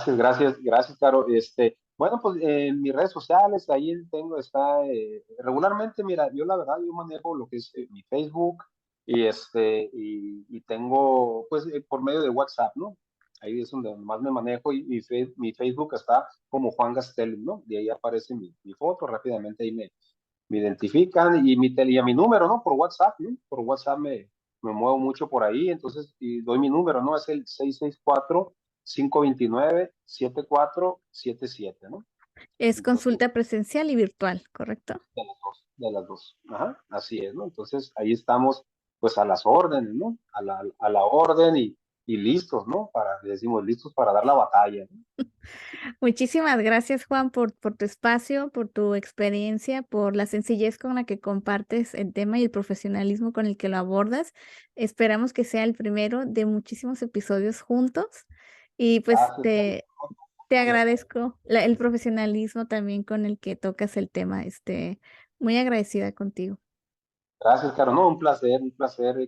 Speaker 2: Gracias, Caro. Bueno, pues en mis redes sociales, ahí está, regularmente, mira, yo la verdad, yo manejo lo que es mi Facebook y tengo, pues, por medio de WhatsApp, ¿no? Ahí es donde más me manejo y mi Facebook está como Juan Gastelum, ¿no? De ahí aparece mi foto, rápidamente ahí me identifican y a mi número, ¿no? Por WhatsApp, ¿no? Por WhatsApp me muevo mucho por ahí, entonces, y doy mi número, ¿no? Es el 664-529-7477, ¿no?
Speaker 1: Es
Speaker 2: Entonces,
Speaker 1: consulta presencial y virtual, ¿correcto?
Speaker 2: de las dos. Ajá, así es, ¿no? Entonces, ahí estamos, pues, a las órdenes, ¿no? A la orden y listos, ¿no? Decimos, listos para dar la batalla, ¿no?
Speaker 1: Muchísimas gracias, Juan, por tu espacio, por tu experiencia, por la sencillez con la que compartes el tema y el profesionalismo con el que lo abordas. Esperamos que sea el primero de muchísimos episodios juntos. Y pues
Speaker 2: Gracias,
Speaker 1: te agradezco el profesionalismo también con el que tocas el tema. Muy agradecida contigo.
Speaker 2: Gracias, Caro. No, un placer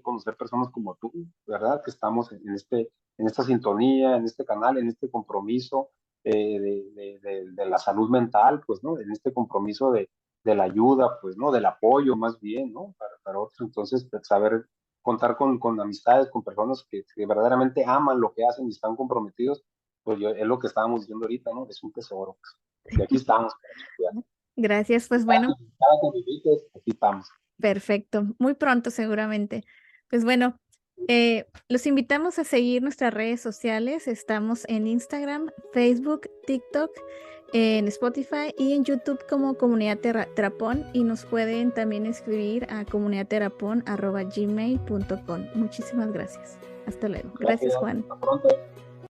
Speaker 2: conocer personas como tú, ¿verdad? Que estamos en esta sintonía, en este canal, en este compromiso de la salud mental, pues, ¿no? En este compromiso de la ayuda, pues, ¿no? Del apoyo más bien, ¿no? Para otros. Entonces, pues, saber contar con amistades, con personas que verdaderamente aman lo que hacen y están comprometidos, pues es lo que estábamos diciendo ahorita, ¿no? Es un tesoro, pues. Y aquí estamos, para estudiar.
Speaker 1: Gracias, pues bueno.
Speaker 2: Cada que me invites, aquí estamos.
Speaker 1: Perfecto, muy pronto seguramente. Pues bueno, los invitamos a seguir nuestras redes sociales. Estamos en Instagram, Facebook, TikTok en Spotify y en YouTube como Comunidad Terapón, y nos pueden también escribir a comunidadterapon@gmail.com. Muchísimas gracias. Hasta luego. Gracias, Juan.
Speaker 2: Hasta pronto.